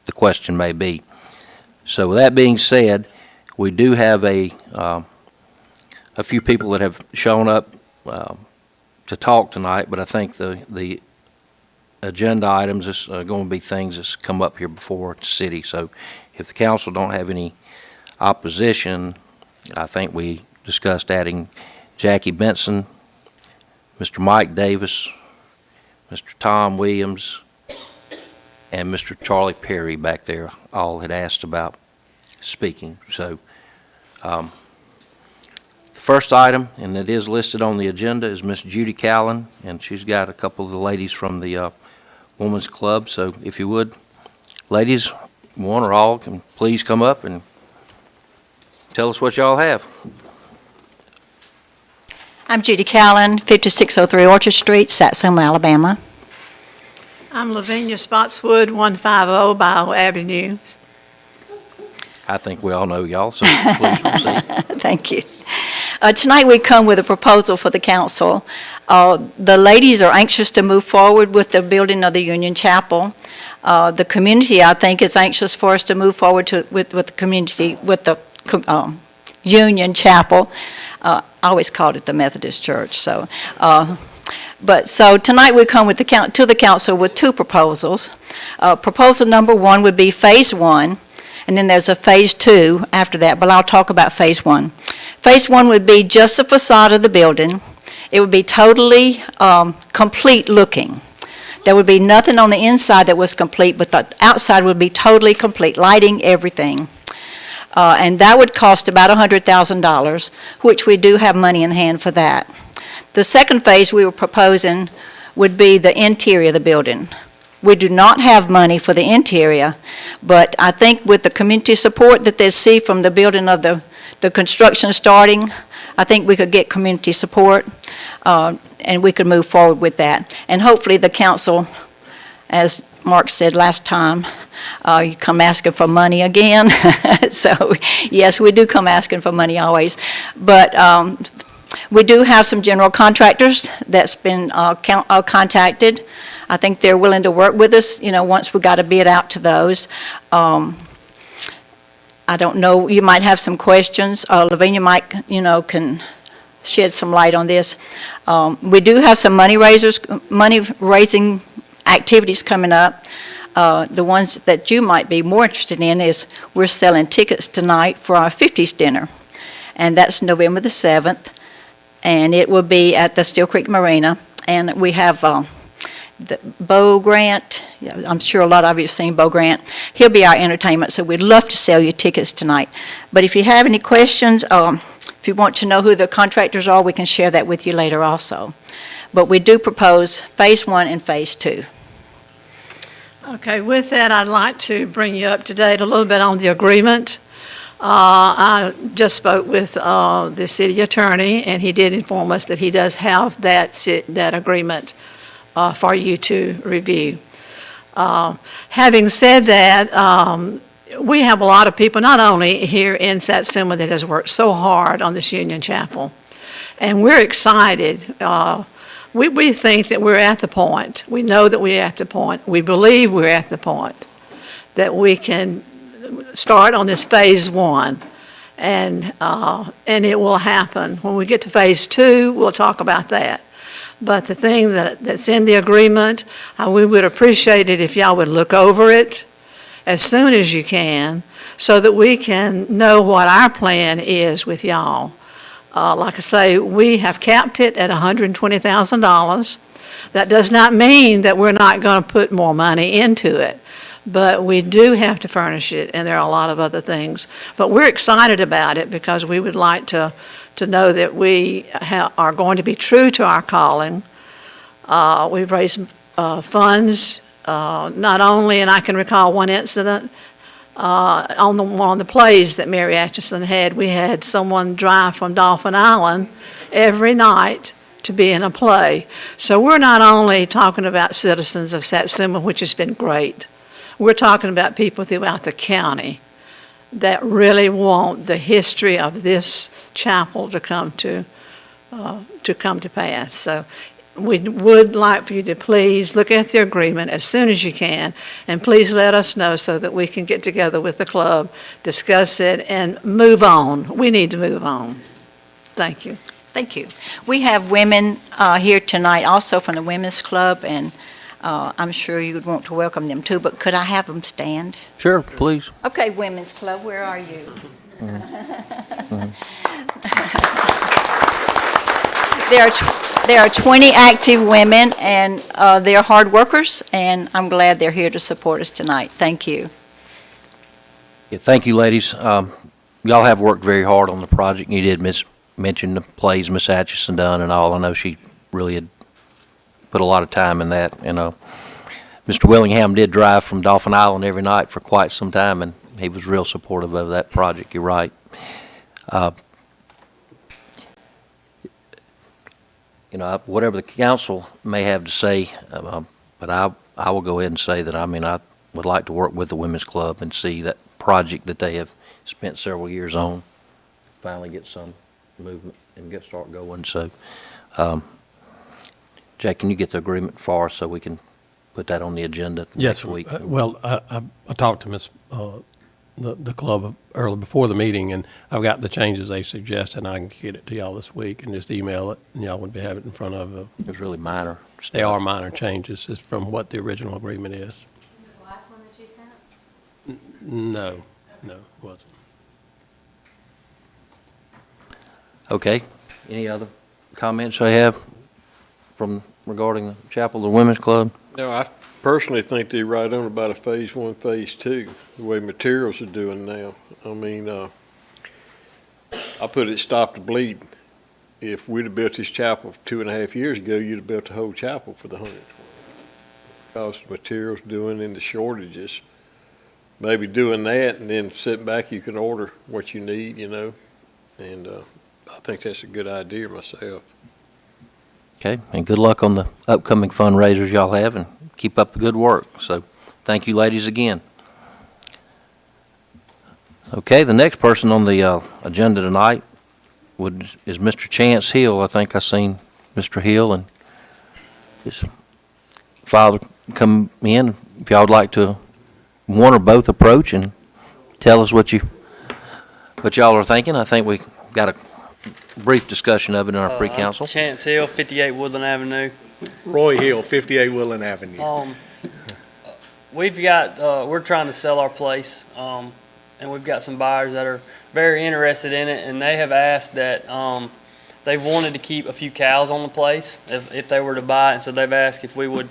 S1: the question may be. So with that being said, we do have a few people that have shown up to talk tonight, but I think the agenda items is going to be things that's come up here before at the city. So if the council don't have any opposition, I think we discussed adding Jackie Benson, Mr. Mike Davis, Mr. Tom Williams, and Mr. Charlie Perry back there all had asked about speaking. So the first item, and it is listed on the agenda, is Miss Judy Callan, and she's got a couple of the ladies from the Women's Club. So if you would, ladies, one or all, can please come up and tell us what y'all have.
S11: I'm Judy Callan, 5603 Orchard Street, Satsuma, Alabama.
S12: I'm Lavinia Spotswood, 150 Bio Avenue.
S1: I think we all know y'all, so please proceed.
S11: Thank you. Tonight we come with a proposal for the council. The ladies are anxious to move forward with the building of the Union Chapel. The community, I think, is anxious for us to move forward with the community, with the Union Chapel. I always called it the Methodist Church. So tonight we come with to the council with two proposals. Proposal number one would be Phase 1, and then there's a Phase 2 after that, but I'll talk about Phase 1. Phase 1 would be just the facade of the building. It would be totally complete looking. There would be nothing on the inside that was complete, but the outside would be totally complete, lighting, everything. And that would cost about $100,000, which we do have money in hand for that. The second phase we were proposing would be the interior of the building. We do not have money for the interior, but I think with the community support that they see from the building of the construction starting, I think we could get community support, and we could move forward with that. And hopefully the council, as Mark said last time, you come asking for money again. So, yes, we do come asking for money always. But we do have some general contractors that's been contacted. I think they're willing to work with us, once we got a bid out to those. I don't know, you might have some questions. Lavinia might, can shed some light on this. We do have some money-raising activities coming up. The ones that you might be more interested in is we're selling tickets tonight for our 50s dinner, and that's November the 7th, and it will be at the Steel Creek Marina. And we have the Bo Grant. I'm sure a lot of you have seen Bo Grant. He'll be our entertainment, so we'd love to sell you tickets tonight. But if you have any questions, if you want to know who the contractors are, we can share that with you later also. But we do propose Phase 1 and Phase 2.
S12: Okay, with that, I'd like to bring you up to date a little bit on the agreement. I just spoke with the city attorney, and he did inform us that he does have that agreement for you to review. Having said that, we have a lot of people, not only here in Satsuma, that has worked so hard on this Union Chapel, and we're excited. We think that we're at the point. We know that we're at the point. We believe we're at the point that we can start on this Phase 1, and it will happen. When we get to Phase 2, we'll talk about that. But the thing that's in the agreement, we would appreciate it if y'all would look over it as soon as you can, so that we can know what our plan is with y'all. Like I say, we have capped it at $120,000. That does not mean that we're not going to put more money into it, but we do have to furnish it, and there are a lot of other things. But we're excited about it because we would like to know that we are going to be true to our calling. We've raised funds, not only, and I can recall one incident, on one of the plays that Mary Atchison had, we had someone drive from Dolphin Island every night to be in a play. So we're not only talking about citizens of Satsuma, which has been great, we're talking about people throughout the county that really want the history of this chapel to come to pass. So we would like for you to please look at the agreement as soon as you can, and please let us know so that we can get together with the club, discuss it, and move on. We need to move on. Thank you.
S11: Thank you. We have women here tonight also from the Women's Club, and I'm sure you would want to welcome them too, but could I have them stand?
S1: Sure, please.
S11: Okay, Women's Club, where are you? There are 20 active women, and they're hard workers, and I'm glad they're here to support us tonight. Thank you.
S1: Yeah, thank you, ladies. Y'all have worked very hard on the project. You did mention the plays Miss Atchison done and all. I know she really had put a lot of time in that, Mr. Willingham did drive from Dolphin Island every night for quite some time, and he was real supportive of that project, you're right. Whatever the council may have to say, but I will go ahead and say that, I would like to work with the Women's Club and see that project that they have spent several years on finally get some movement and start going. So, Jay, can you get the agreement for us so we can put that on the agenda next week?
S13: Well, I talked to the club early before the meeting, and I've got the changes they suggested, and I can get it to y'all this week and just email it, and y'all would be having it in front of.
S1: It was really minor stuff.
S13: They are minor changes, it's from what the original agreement is.
S3: Is it the last one that you sent?
S13: No, it wasn't.
S1: Okay. Any other comments I have regarding the Chapel of the Women's Club?
S8: No, I personally think they're right on about a phase 1, phase 2, the way materials are doing now. I put it stop the bleeding. If we'd have built this chapel 2.5 years ago, you'd have built the whole chapel for the 120. Because the materials doing and the shortages, maybe doing that and then sitting back, you can order what you need, and I think that's a good idea myself.
S1: Okay, and good luck on the upcoming fundraisers y'all have, and keep up the good work. So, thank you ladies again. Okay, the next person on the agenda tonight is Mr. Chance Hill. I think I seen Mr. Hill and his father come in. If y'all would like to, one or both approach and tell us what y'all are thinking. I think we got a brief discussion of it in our pre-council.
S14: Chance Hill, 58 Woodland Avenue.
S15: Roy Hill, 58 Woodland Avenue.
S14: We've got, we're trying to sell our place, and we've got some buyers that are very interested in it, and they have asked that they've wanted to keep a few cows on the place if they were to buy it, and so they've asked if we would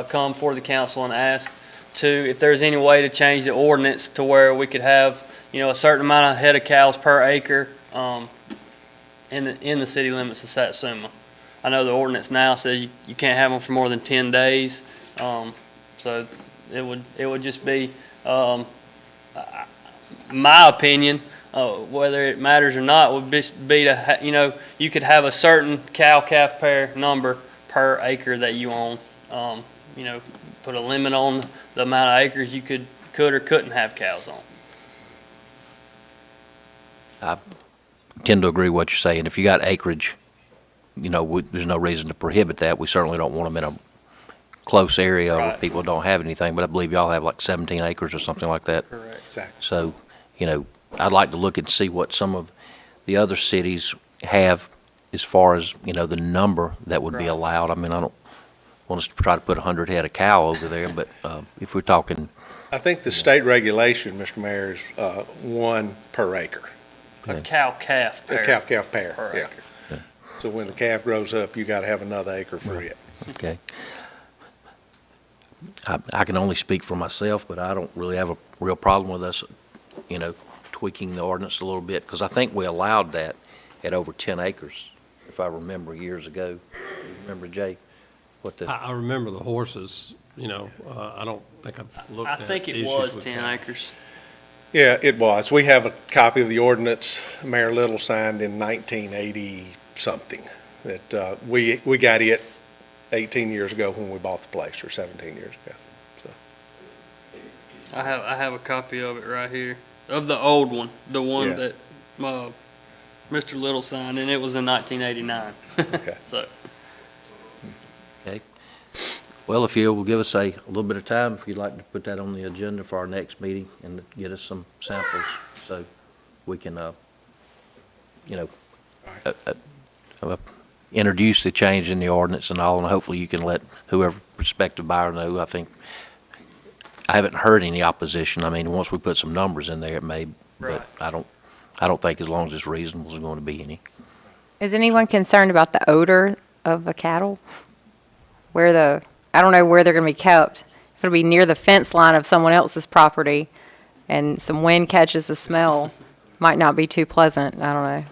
S14: come for the council and ask if there's any way to change the ordinance to where we could have, a certain amount of head of cows per acre in the city limits of Satsuma. I know the ordinance now says you can't have them for more than 10 days, so it would just be, my opinion, whether it matters or not, would just be to, you could have a certain cow-calf pair number per acre that you own. Put a limit on the amount of acres you could or couldn't have cows on.
S1: I tend to agree with what you're saying. If you got acreage, there's no reason to prohibit that. We certainly don't want them in a close area where people don't have anything, but I believe y'all have like 17 acres or something like that.
S14: Correct.
S15: Exactly.
S1: So, I'd like to look and see what some of the other cities have as far as, the number that would be allowed. I don't want us to try to put 100 head of cow over there, but if we're talking.
S15: I think the state regulation, Mr. Mayor, is 1 per acre.
S14: A cow-calf pair.
S15: A cow-calf pair,
S14: Per
S15: yeah.
S14: acre.
S15: So when the calf grows up, you got to have another acre for it.
S1: Okay. I can only speak for myself, but I don't really have a real problem with us, tweaking the ordinance a little bit, because I think we allowed that at over 10 acres, if I remember years ago. You remember, Jay?
S13: I remember the horses, I don't think I've looked at
S14: I think it
S13: issues
S14: was
S13: with
S14: 10
S13: cows.
S14: acres.
S15: Yeah, it was. We have a copy of the ordinance Mayor Little signed in 1980-something that we got it 18 years ago when we bought the place, or 17 years ago. So.
S14: I have a copy of it right here, of the old one, the one
S15: Yeah.
S14: that Mr. Little signed, and it was in 1989.
S15: Okay.
S14: So.
S1: Okay. Well, if you will give us a little bit of time, if you'd like to put that on the agenda for our next meeting and get us some samples so we can, introduce the change in the ordinance and all, and hopefully you can let whoever prospective buyer know. I think, I haven't heard any opposition. Once we put some numbers in there, it may, but I don't think as long as it's reasonable, there's going to be any.
S5: Is anyone concerned about the odor of the cattle? I don't know where they're going to be kept. If it'll be near the fence line of someone else's property and some wind catches the smell, might not be too pleasant. I don't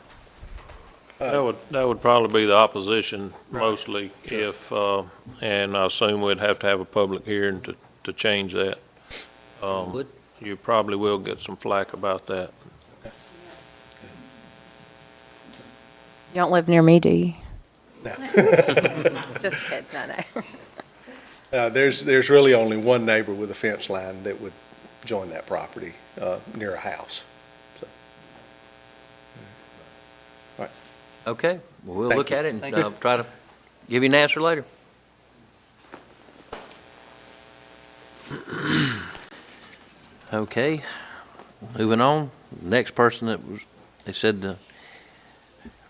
S5: know.
S2: That would probably be the opposition mostly if, and I assume we'd have to have a public hearing to change that.
S1: Would?
S2: You probably will get some flack about that.
S5: You don't live near me, do you?
S15: No.
S5: Just kidding, no.
S15: There's really only one neighbor with a fence line that would join that property, near a house. So,
S1: Okay, well, we'll
S15: Thank
S1: look
S15: you.
S1: at it and
S14: Thank you.
S1: try to give you an answer later. Okay, moving on. Next person that was, they said,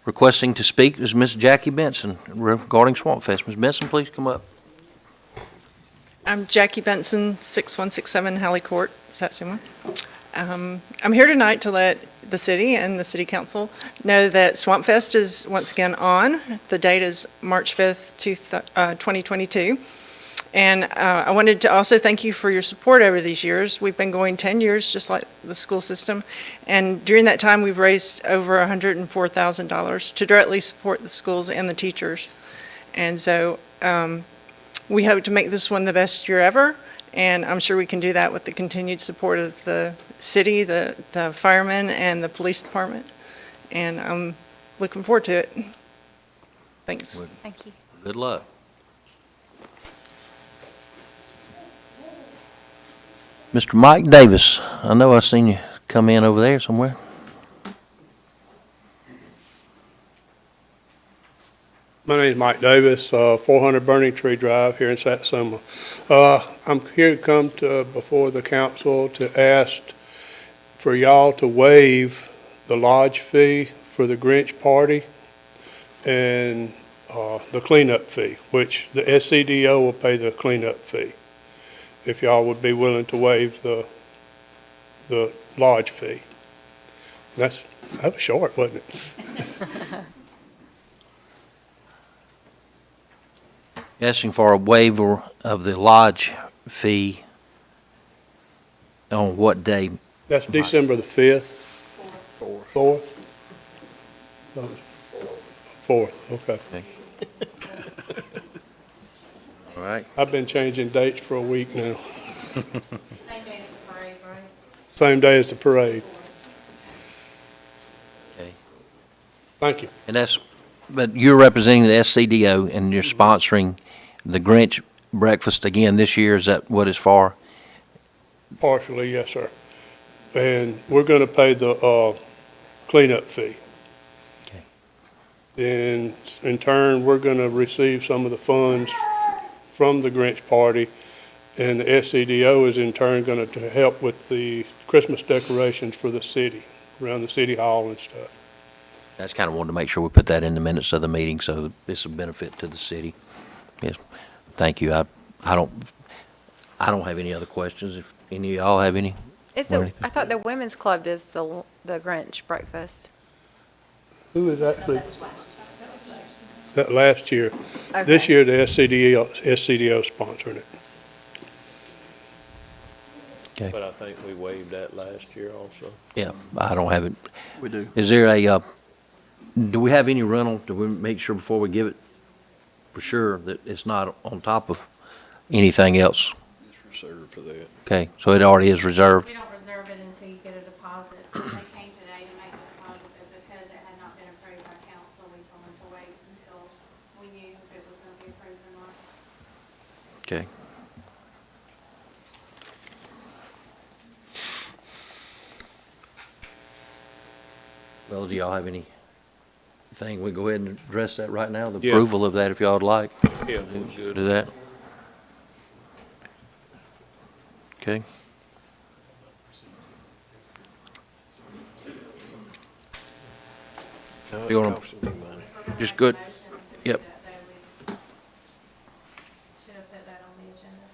S1: requesting to speak is Miss Jackie Benson regarding Swamp Fest. Ms. Benson, please come up.
S16: I'm Jackie Benson, 6167 Halley Court, Satsuma. I'm here tonight to let the city and the city council know that Swamp Fest is once again on. The date is March 5th, 2022. And I wanted to also thank you for your support over these years. We've been going 10 years, just like the school system. And during that time, we've raised over $104,000 to directly support the schools and the teachers. And so we hope to make this one the best year ever. And I'm sure we can do that with the continued support of the city, the firemen, and the police department. And I'm looking forward to it. Thanks.
S5: Thank you.
S1: Good luck. Mr. Mike Davis, I know I seen you come in over there somewhere.
S17: My name is Mike Davis, 400 Burning Tree Drive here in Satsuma. I'm here to come before the council to ask for y'all to waive the lodge fee for the Grinch party and the cleanup fee, which the SCDO will pay the cleanup fee. If y'all would be willing to waive the lodge fee. That was short, wasn't it?
S1: Asking for a waiver of the lodge fee on what day?
S17: That's December the 5th? Fourth? Fourth, okay.
S1: All right.
S17: I've been changing dates for a week now.
S3: Same day as the parade, right?
S17: Same day as the parade.
S1: Okay.
S17: Thank you.
S1: And but you're representing the SCDO and you're sponsoring the Grinch breakfast again this year, is that what it's for?
S17: Partially, yes, sir. And we're going to pay the cleanup fee.
S1: Okay.
S17: Then, in turn, we're going to receive some of the funds from the Grinch party, and the SCDO is in turn going to help with the Christmas decorations for the city, around the city hall and stuff.
S1: I just kind of wanted to make sure we put that in the minutes of the meeting, so it's a benefit to the city. Yes, thank you. I don't have any other questions. If any of y'all have any.
S5: I thought the women's club does the Grinch breakfast.
S17: Who is actually? That last year.
S5: Okay.
S17: This year, the SCDO sponsoring it.
S1: Okay.
S2: But I think we waived that last year also.
S1: Yeah, I don't have it.
S8: We do.
S1: Is there a, do we have any rental? Do we make sure before we give it for sure that it's not on top of anything else?
S8: It's reserved for that.
S1: Okay, so it already is reserved?
S3: We don't reserve it until you get a deposit. They came today to make the deposit, but because it had not been approved by council, we told them to wait until we knew if it was gonna be approved or not.
S1: Okay. Well, do y'all have anything? We go ahead and address that right now, the
S2: Yeah.
S1: approval of that if y'all would like.
S2: Yeah, we're good.
S1: Do that. Okay.
S8: No, it
S1: You wanna-
S8: costs any money.
S1: Just good.
S3: Motion to do
S1: Yep.
S3: that, though. We should have put that on the agenda.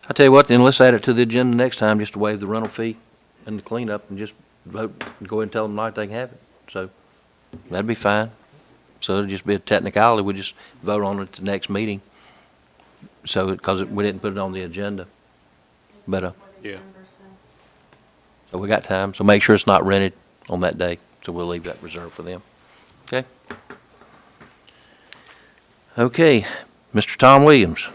S1: I tell you what, then let's add it to the agenda next time, just to waive the rental fee and the cleanup and just vote, and go ahead and tell them tonight they can have it. So that'd be fine. So it'll just be a technicality. We just vote on it at the next meeting. So, because we didn't put it on the agenda. But,
S3: For
S2: Yeah.
S3: December, so.
S1: so we got time. So make sure it's not rented on that day. So we'll leave that reserved for them. Okay? Okay, Mr. Tom Williams.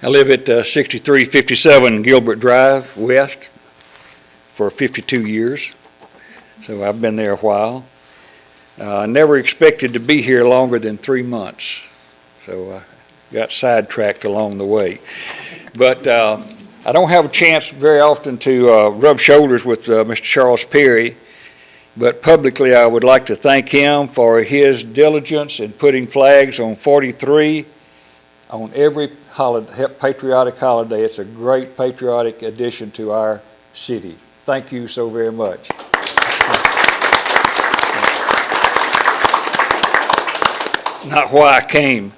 S18: I live at 6357 Gilbert Drive West for 52 years, so I've been there a while. I never expected to be here longer than 3 months, so I got sidetracked along the way. But I don't have a chance very often to rub shoulders with Mr. Charles Perry, but publicly I would like to thank him for his diligence in putting flags on 43 on every holiday, patriotic holiday. It's a great patriotic addition to our city. Thank you so very much. Not why I came,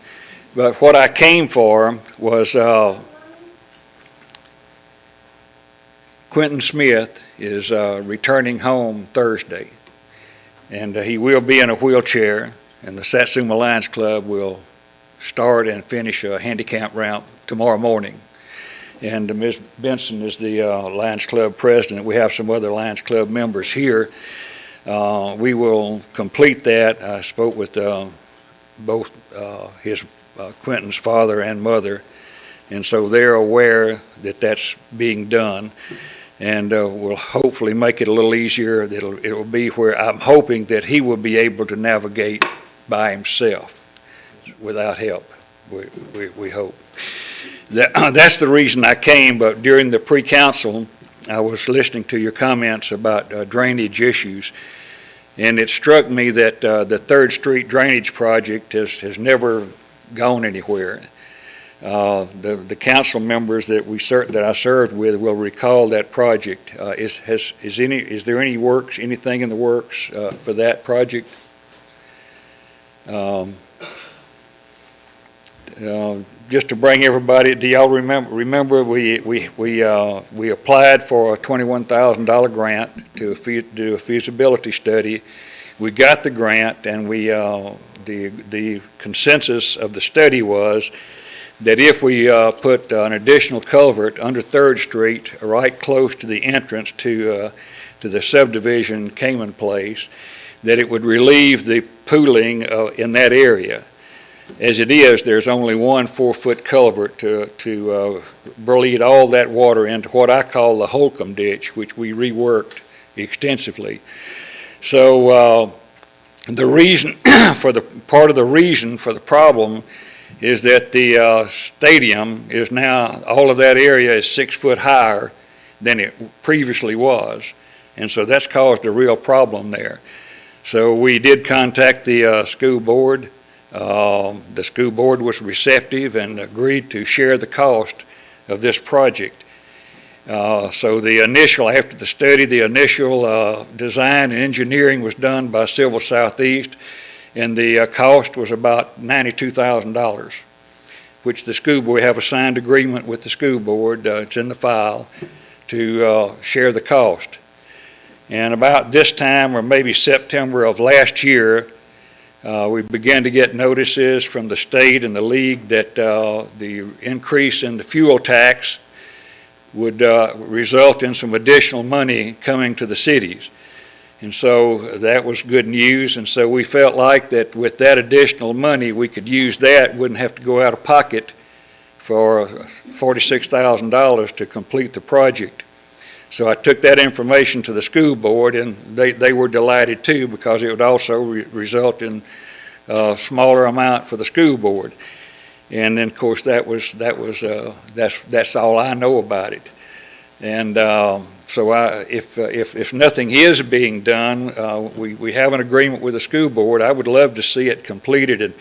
S18: but what I came for was Quentin Smith is returning home Thursday, and he will be in a wheelchair, and the Satsuma Lions Club will start and finish a handicap ramp tomorrow morning. And Ms. Benson is the Lions Club president. We have some other Lions Club members here. We will complete that. I spoke with both Quentin's father and mother, and so they're aware that that's being done. And we'll hopefully make it a little easier. It will be where I'm hoping that he will be able to navigate by himself without help, we hope. That's the reason I came, but during the pre-council, I was listening to your comments about drainage issues, and it struck me that the 3rd Street drainage project has never gone anywhere. The council members that I served with will recall that project. Is there anything in the works for that project? Just to bring everybody, do y'all remember we applied for a $21,000 grant to do a feasibility study. We got the grant, and the consensus of the study was that if we put an additional culvert under 3rd Street right close to the entrance to the subdivision Cayman Place, that it would relieve the pooling in that area. As it is, there's only one 4-foot culvert to bleed all that water into what I call the Holcomb ditch, which we reworked extensively. So the reason part of the reason for the problem is that the stadium is now, all of that area is 6 foot higher than it previously was, and so that's caused a real problem there. So we did contact the school board. The school board was receptive and agreed to share the cost of this project. So after the study, the initial design and engineering was done by Civil Southeast, and the cost was about $92,000, which the school board, have a signed agreement with the school board, it's in the file, to share the cost. And about this time, or maybe September of last year, we began to get notices from the state and the league that the increase in the fuel tax would result in some additional money coming to the cities. And so that was good news, and so we felt like that with that additional money, we could use that, wouldn't have to go out of pocket for $46,000 to complete the project. So I took that information to the school board, and they were delighted too, because it would also result in a smaller amount for the school board. And then, of course, that's all I know about it. And so if nothing is being done, we have an agreement with the school board. I would love to see it completed. And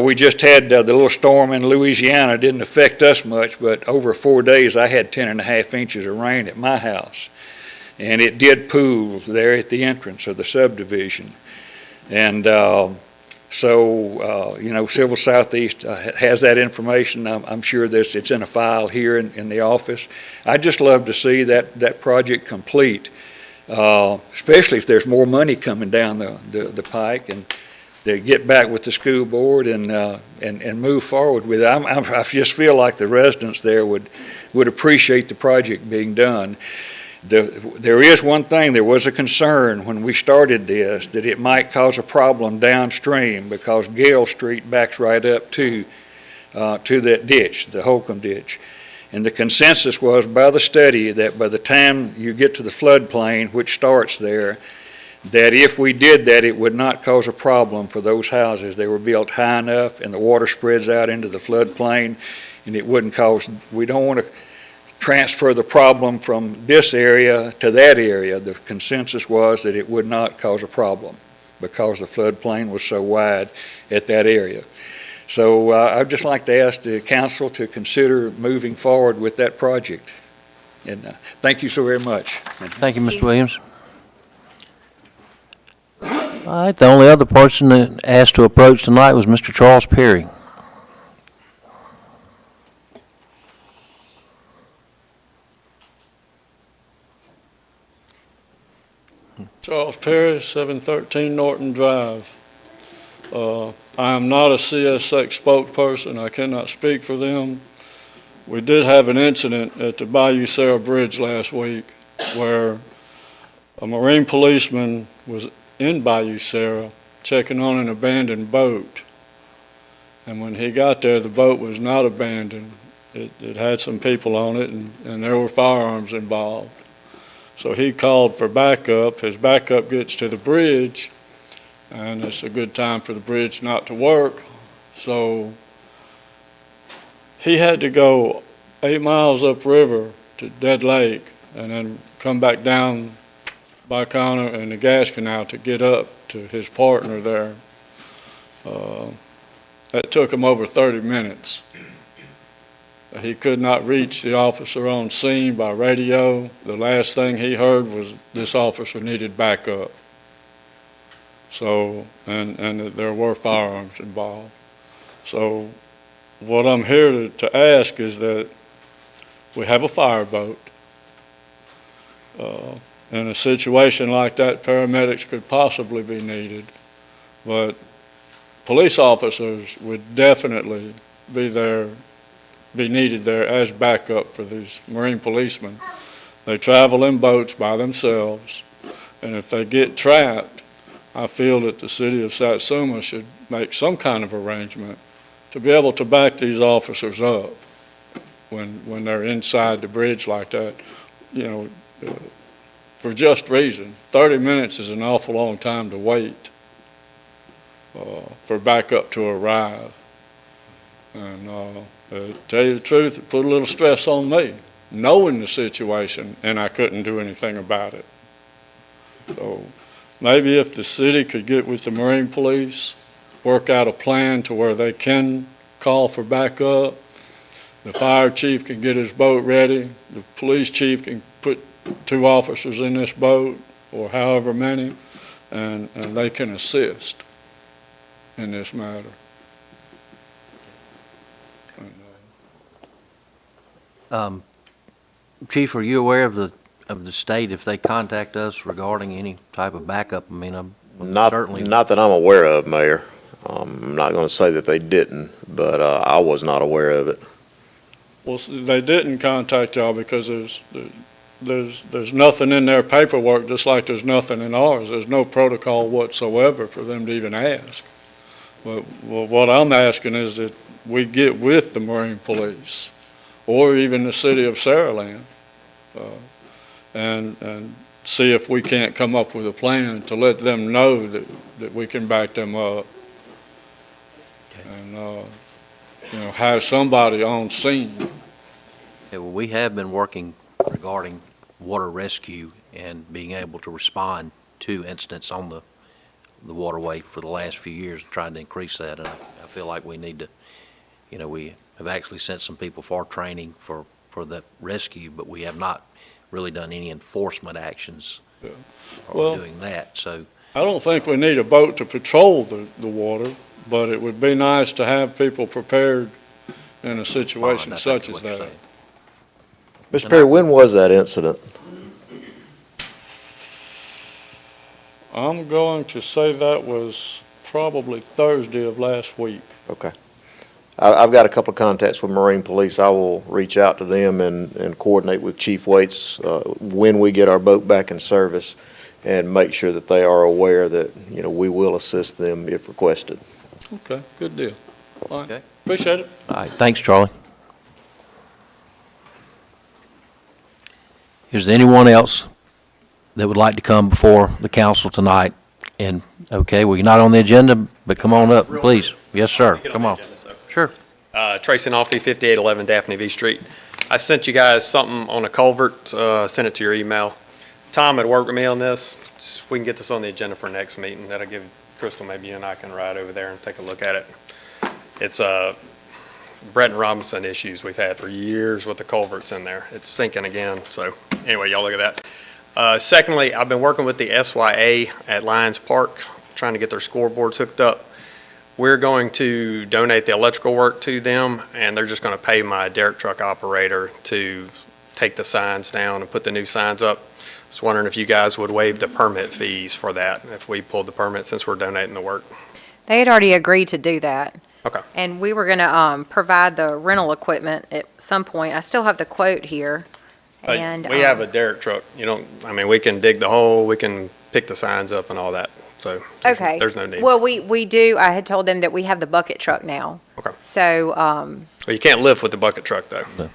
S18: we just had the little storm in Louisiana. It didn't affect us much, but over 4 days I had 10.5 inches of rain at my house. And it did pool there at the entrance of the subdivision. And Civil Southeast has that information. I'm sure it's in a file here in the office. I'd just love to see that project complete, especially if there's more money coming down the pike, and to get back with the school board and move forward with it. I just feel like the residents there would appreciate the project being done. There is one thing, there was a concern when we started this that it might cause a problem downstream because Gale Street backs right up to to that ditch, the Holcomb ditch. And the consensus was by the study that by the time you get to the floodplain, which starts there, that if we did that, it would not cause a problem for those houses. They were built high enough and the water spreads out into the floodplain, and it wouldn't cause, we don't want to transfer the problem from this area to that area. The consensus was that it would not cause a problem because the floodplain was so wide at that area. So I'd just like to ask the council to consider moving forward with that project. And thank you so very much.
S1: Thank you, Mr. Williams. All right, the only other person that asked to approach tonight was Mr. Charles Perry.
S17: Charles Perry, 713 Norton Drive. I am not a CSX spokesperson. I cannot speak for them. We did have an incident at the Bayou Sarah Bridge last week where a Marine policeman was in Bayou Sarah checking on an abandoned boat. And when he got there, the boat was not abandoned. It had some people on it, and there were firearms involved. So he called for backup. His backup gets to the bridge, and it's a good time for the bridge not to work. So he had to go 8 miles upriver to Dead Lake and then come back down by Connor and the gas canal to get up to his partner there. That took him over 30 minutes. He could not reach the officer on scene by radio. The last thing he heard was this officer needed backup. So, and there were firearms involved. So what I'm here to ask is that we have a fireboat. In a situation like that, paramedics could possibly be needed, but police officers would definitely be needed there as backup for these Marine policemen. They travel in boats by themselves, and if they get trapped, I feel that the city of Satsuma should make some kind of arrangement to be able to back these officers up when they're inside the bridge like that, you know, for just reason. 30 minutes is an awful long time to wait for backup to arrive. And to tell you the truth, it put a little stress on me, knowing the situation, and I couldn't do anything about it. So maybe if the city could get with the Marine Police, work out a plan to where they can call for backup, the fire chief can get his boat ready, the police chief can put 2 officers in this boat, or however many, and they can assist in this matter.
S1: Chief, are you aware of the state if they contact us regarding any type of backup? I mean, I'm certainly
S19: Not that I'm aware of, Mayor. I'm not going to say that they didn't, but I was not aware of it.
S17: Well, they didn't contact y'all because there's nothing in their paperwork, just like there's nothing in ours. There's no protocol whatsoever for them to even ask. But what I'm asking is that we get with the Marine Police or even the city of Saraland and see if we can't come up with a plan to let them know that we can back them up. And you know, have somebody on scene.
S1: Yeah, well, we have been working regarding water rescue and being able to respond to incidents on the waterway for the last few years, trying to increase that. And I feel like we need to, you know, we have actually sent some people for training for the rescue, but we have not really done any enforcement actions or doing that. So
S17: I don't think we need a boat to patrol the water, but it would be nice to have people prepared in a situation such as that.
S19: Mr. Perry, when was that incident?
S17: I'm going to say that was probably Thursday of last week.
S19: Okay. I've got a couple of contacts with Marine Police. I will reach out to them and coordinate with Chief Waits when we get our boat back in service and make sure that they are aware that, you know, we will assist them if requested.
S17: Okay, good deal. All right.
S1: Okay.
S2: Appreciate it.
S1: All right, thanks, Charlie. Is there anyone else that would like to come before the council tonight? And, okay, well, you're not on the agenda, but come on up, please. Yes, sir, come on. Sure.
S20: Tracy Nolfi, 5811 Daphne V Street. I sent you guys something on a culvert, sent it to your email. Tom had worked with me on this. We can get this on the agenda for next meeting. That'll give Crystal, maybe you and I can ride over there and take a look at it. It's Brett and Robinson issues we've had for years with the culverts in there. It's sinking again, so anyway, y'all look at that. Secondly, I've been working with the SYA at Lions Park, trying to get their scoreboards hooked up. We're going to donate the electrical work to them, and they're just going to pay my derrick truck operator to take the signs down and put the new signs up. Just wondering if you guys would waive the permit fees for that, if we pulled the permit since we're donating the work.
S5: They had already agreed to do that.
S20: Okay.
S5: And we were going to provide the rental equipment at some point. I still have the quote here. And
S20: We have a derrick truck. We can dig the hole, we can pick the signs up and all that. So
S5: okay.
S20: there's no need.
S5: Well, we do. I had told them that we have the bucket truck now.
S20: Okay.
S5: So
S20: Well, you can't lift with the bucket truck, though.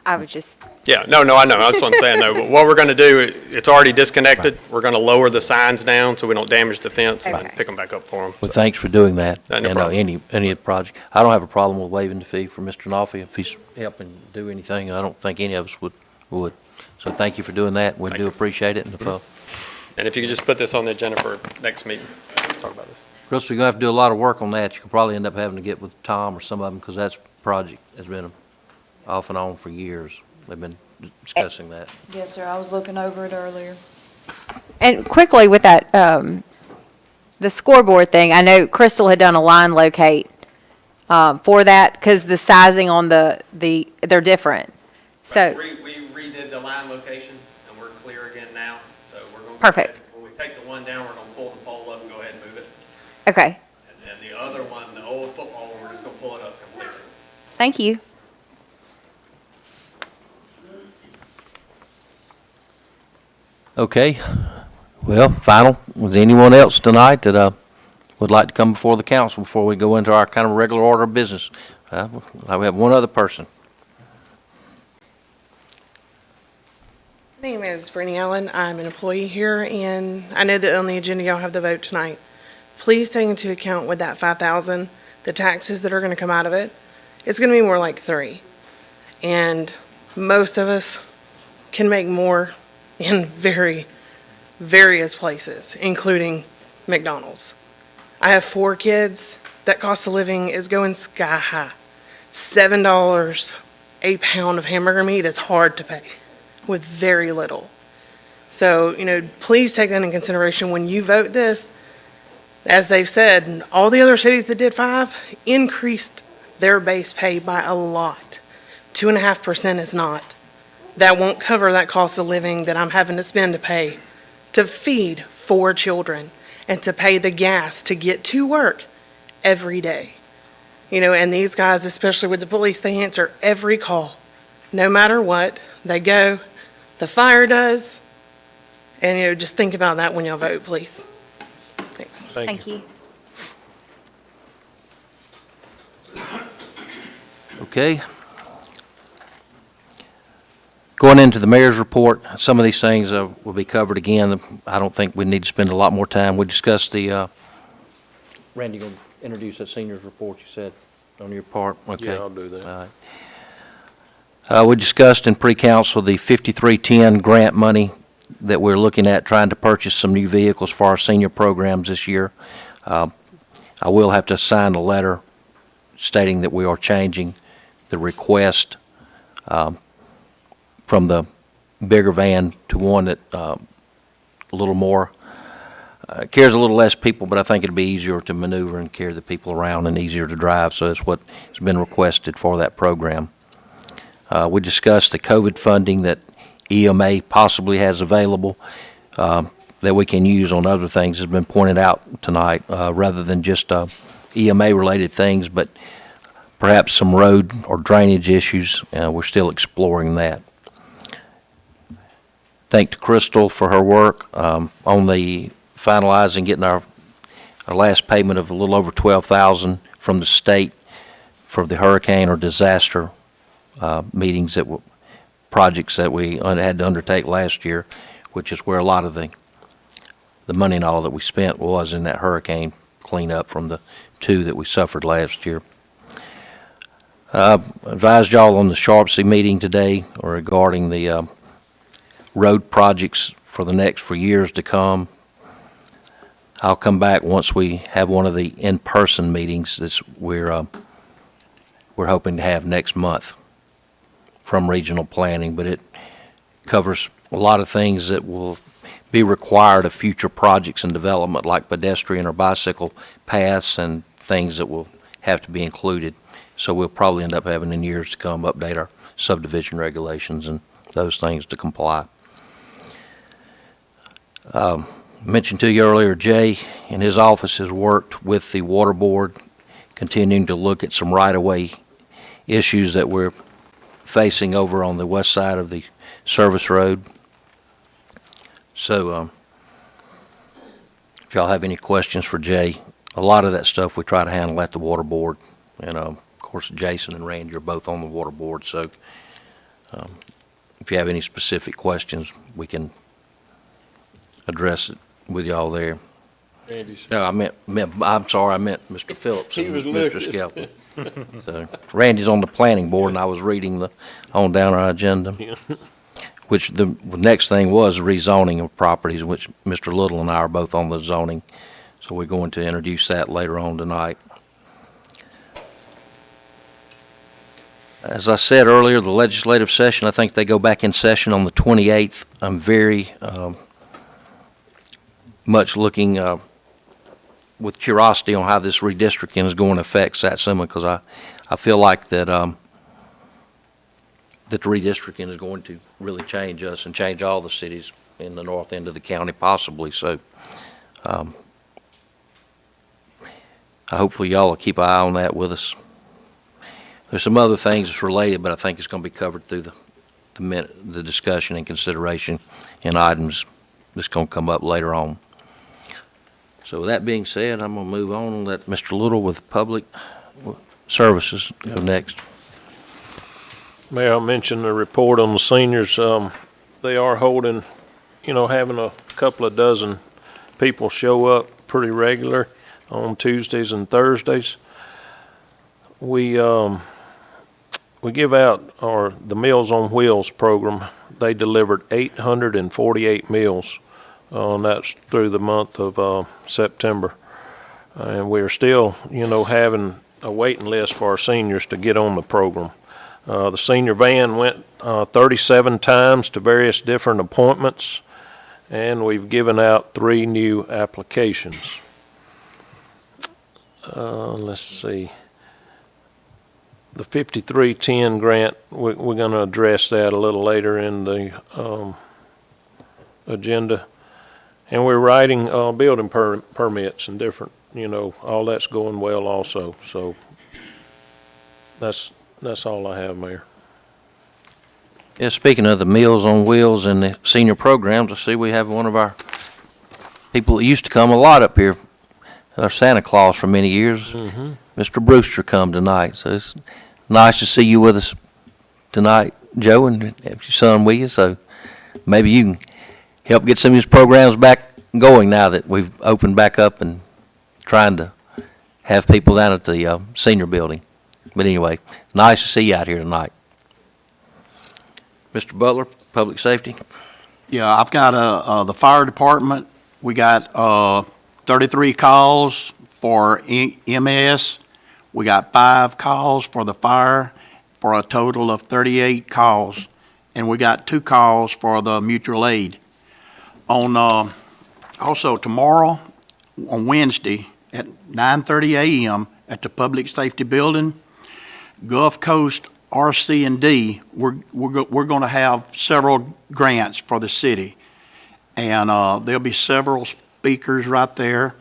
S5: I was just,
S20: Yeah, no, I know. That's what I'm saying, though. But what we're going to do, it's already disconnected. We're going to lower the signs down so we don't damage the fence and then
S5: Okay.
S20: pick them back up for them.
S1: Well, thanks for doing that.
S20: No
S1: And
S20: problem.
S1: any project, I don't have a problem with waiving the fee for Mr. Nolfi if he's helping do anything, and I don't think any of us would. So thank you for doing that. We do appreciate it. And
S20: And if you could just put this on the agenda for next meeting, talk about this.
S1: Crystal, you're going to have to do a lot of work on that. You could probably end up having to get with Tom or some of them, because that project has been off and on for years. They've been discussing that.
S10: Yes, sir, I was looking over it earlier.
S5: and quickly with that, the scoreboard thing, I know Crystal had done a line locate for that because the sizing on they're different. So,
S20: We redid the line location, and we're clear again now. So we're going to.
S5: Perfect.
S20: When we take the one down, we're going to pull the pole up and go ahead and move it.
S5: okay,
S20: And then the other one, the old football one, we're just going to pull it up completely.
S5: thank you.
S1: Okay. Well, final, was there anyone else tonight that would like to come before the council before we go into our kind of regular order of business? We have one other person.
S21: My name is Brittany Allen. I'm an employee here, and I know that on the agenda y'all have the vote tonight. Please take into account with that $5,000, the taxes that are going to come out of it. It's going to be more like $3,000, and most of us can make more in various places, including McDonald's. I have 4 kids. That cost of living is going sky high. $7 a pound of hamburger meat is hard to pay with very little. So, please take that in consideration when you vote this. As they've said, all the other cities that did 5 increased their base pay by a lot. 2.5% is not. That won't cover that cost of living that I'm having to spend to pay to feed 4 children and to pay the gas to get to work every day. And these guys, especially with the police, they answer every call. No matter what, they go. The fire does. And, just think about that when y'all vote, please. Thanks.
S5: Thank you.
S1: Okay. Going into the mayor's report, some of these things will be covered again. I don't think we need to spend a lot more time. We discussed the, Randy, going to introduce that seniors report you said on your part? Okay.
S2: Yeah, I'll do that.
S1: All right. We discussed in pre-council the 5310 grant money that we're looking at trying to purchase some new vehicles for our senior programs this year. I will have to sign a letter stating that we are changing the request from the bigger van to one that a little more carries a little less people, but I think it'll be easier to maneuver and carry the people around and easier to drive. So that's what has been requested for that program. We discussed the COVID funding that EMA possibly has available that we can use on other things, has been pointed out tonight, rather than just EMA-related things, but perhaps some road or drainage issues. We're still exploring that. Thank to Crystal for her work on the finalizing, getting our last payment of a little over $12,000 from the state for the hurricane or disaster meetings projects that we had to undertake last year, which is where a lot of the money and all that we spent was in that hurricane cleanup from the 2 that we suffered last year. Advised y'all on the Sharpsy meeting today regarding the road projects for years to come. I'll come back once we have one of the in-person meetings that we're hoping to have next month from regional planning, but it covers a lot of things that will be required of future projects and development, like pedestrian or bicycle paths and things that will have to be included. So we'll probably end up having in years to come update our subdivision regulations and those things to comply. Mentioned to you earlier, Jay in his office has worked with the water board, continuing to look at some right-of-way issues that we're facing over on the west side of the service road. So if y'all have any questions for Jay, a lot of that stuff we try to handle at the water board. And of course, Jason and Randy are both on the water board, so if you have any specific questions, we can address it with y'all there.
S8: Randy's.
S1: No, I'm sorry, I meant Mr. Phillips
S8: He
S1: and
S8: was
S1: Mr.
S8: looking.
S1: Skelton. So Randy's on the planning board, and I was reading on down our agenda, which the next thing was rezoning of properties, which Mr. Little and I are both on the zoning. So we're going to introduce that later on tonight. As I said earlier, the legislative session, I think they go back in session on the 28th. I'm very much looking with curiosity on how this redistricting is going to affect Satsuma, because I feel like that the redistricting is going to really change us and change all the cities in the north end of the county possibly. So hopefully y'all will keep an eye on that with us. There's some other things that's related, but I think it's going to be covered through the discussion and consideration in items that's going to come up later on. So with that being said, I'm going to move on and let Mr. Little with Public Services go next.
S2: Mayor, I mentioned the report on the seniors. They are holding, having a couple of dozen people show up pretty regular on Tuesdays and Thursdays. We give out the Meals on Wheels program. They delivered 848 meals. That's through the month of September. And we're still, having a waiting list for our seniors to get on the program. The senior van went 37 times to various different appointments, and we've given out 3 new applications. Let's see. The 5310 grant, we're going to address that a little later in the agenda. And we're writing building permits and different, all that's going well also. So that's all I have, Mayor.
S1: Yeah, speaking of the Meals on Wheels and the senior programs, I see we have one of our people that used to come a lot up here, our Santa Claus for many years.
S2: Mm-hmm.
S1: Mr. Brewster come tonight, so it's nice to see you with us tonight, Joe, and have your son with you. So maybe you can help get some of these programs back going now that we've opened back up and trying to have people down at the senior building. But anyway, nice to see you out here tonight. Mr. Butler, Public Safety.
S6: Yeah, I've got the fire department. We got 33 calls for EMS. We got 5 calls for the fire for a total of 38 calls. And we got 2 calls for the mutual aid. On also tomorrow, on Wednesday at 9:30 a.m. at the Public Safety Building, Gulf Coast RC&D, we're going to have several grants for the city. And there'll be several speakers right there.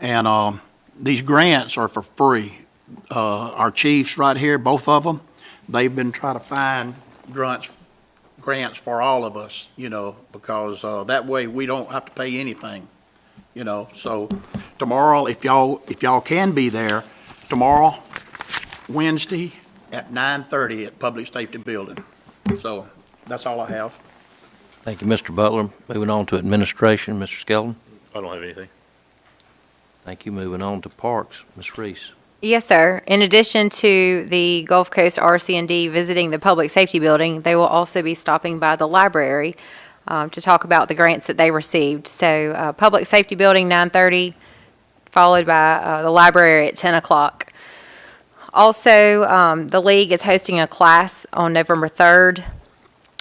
S6: And these grants are for free. Our chiefs right here, both of them, they've been trying to find grants for all of us, because that way we don't have to pay anything, So tomorrow, if y'all can be there, tomorrow Wednesday at 9:30 at Public Safety Building. So that's all I have.
S1: Thank you, Mr. Butler. Moving on to administration, Mr. Skelton.
S9: I don't have anything.
S1: Thank you. Moving on to parks, Ms. Reese.
S5: Yes, sir. In addition to the Gulf Coast RC&D visiting the Public Safety Building, they will also be stopping by the library to talk about the grants that they received. So Public Safety Building, 9:30, followed by the library at 10 o'clock. Also, the league is hosting a class on November 3rd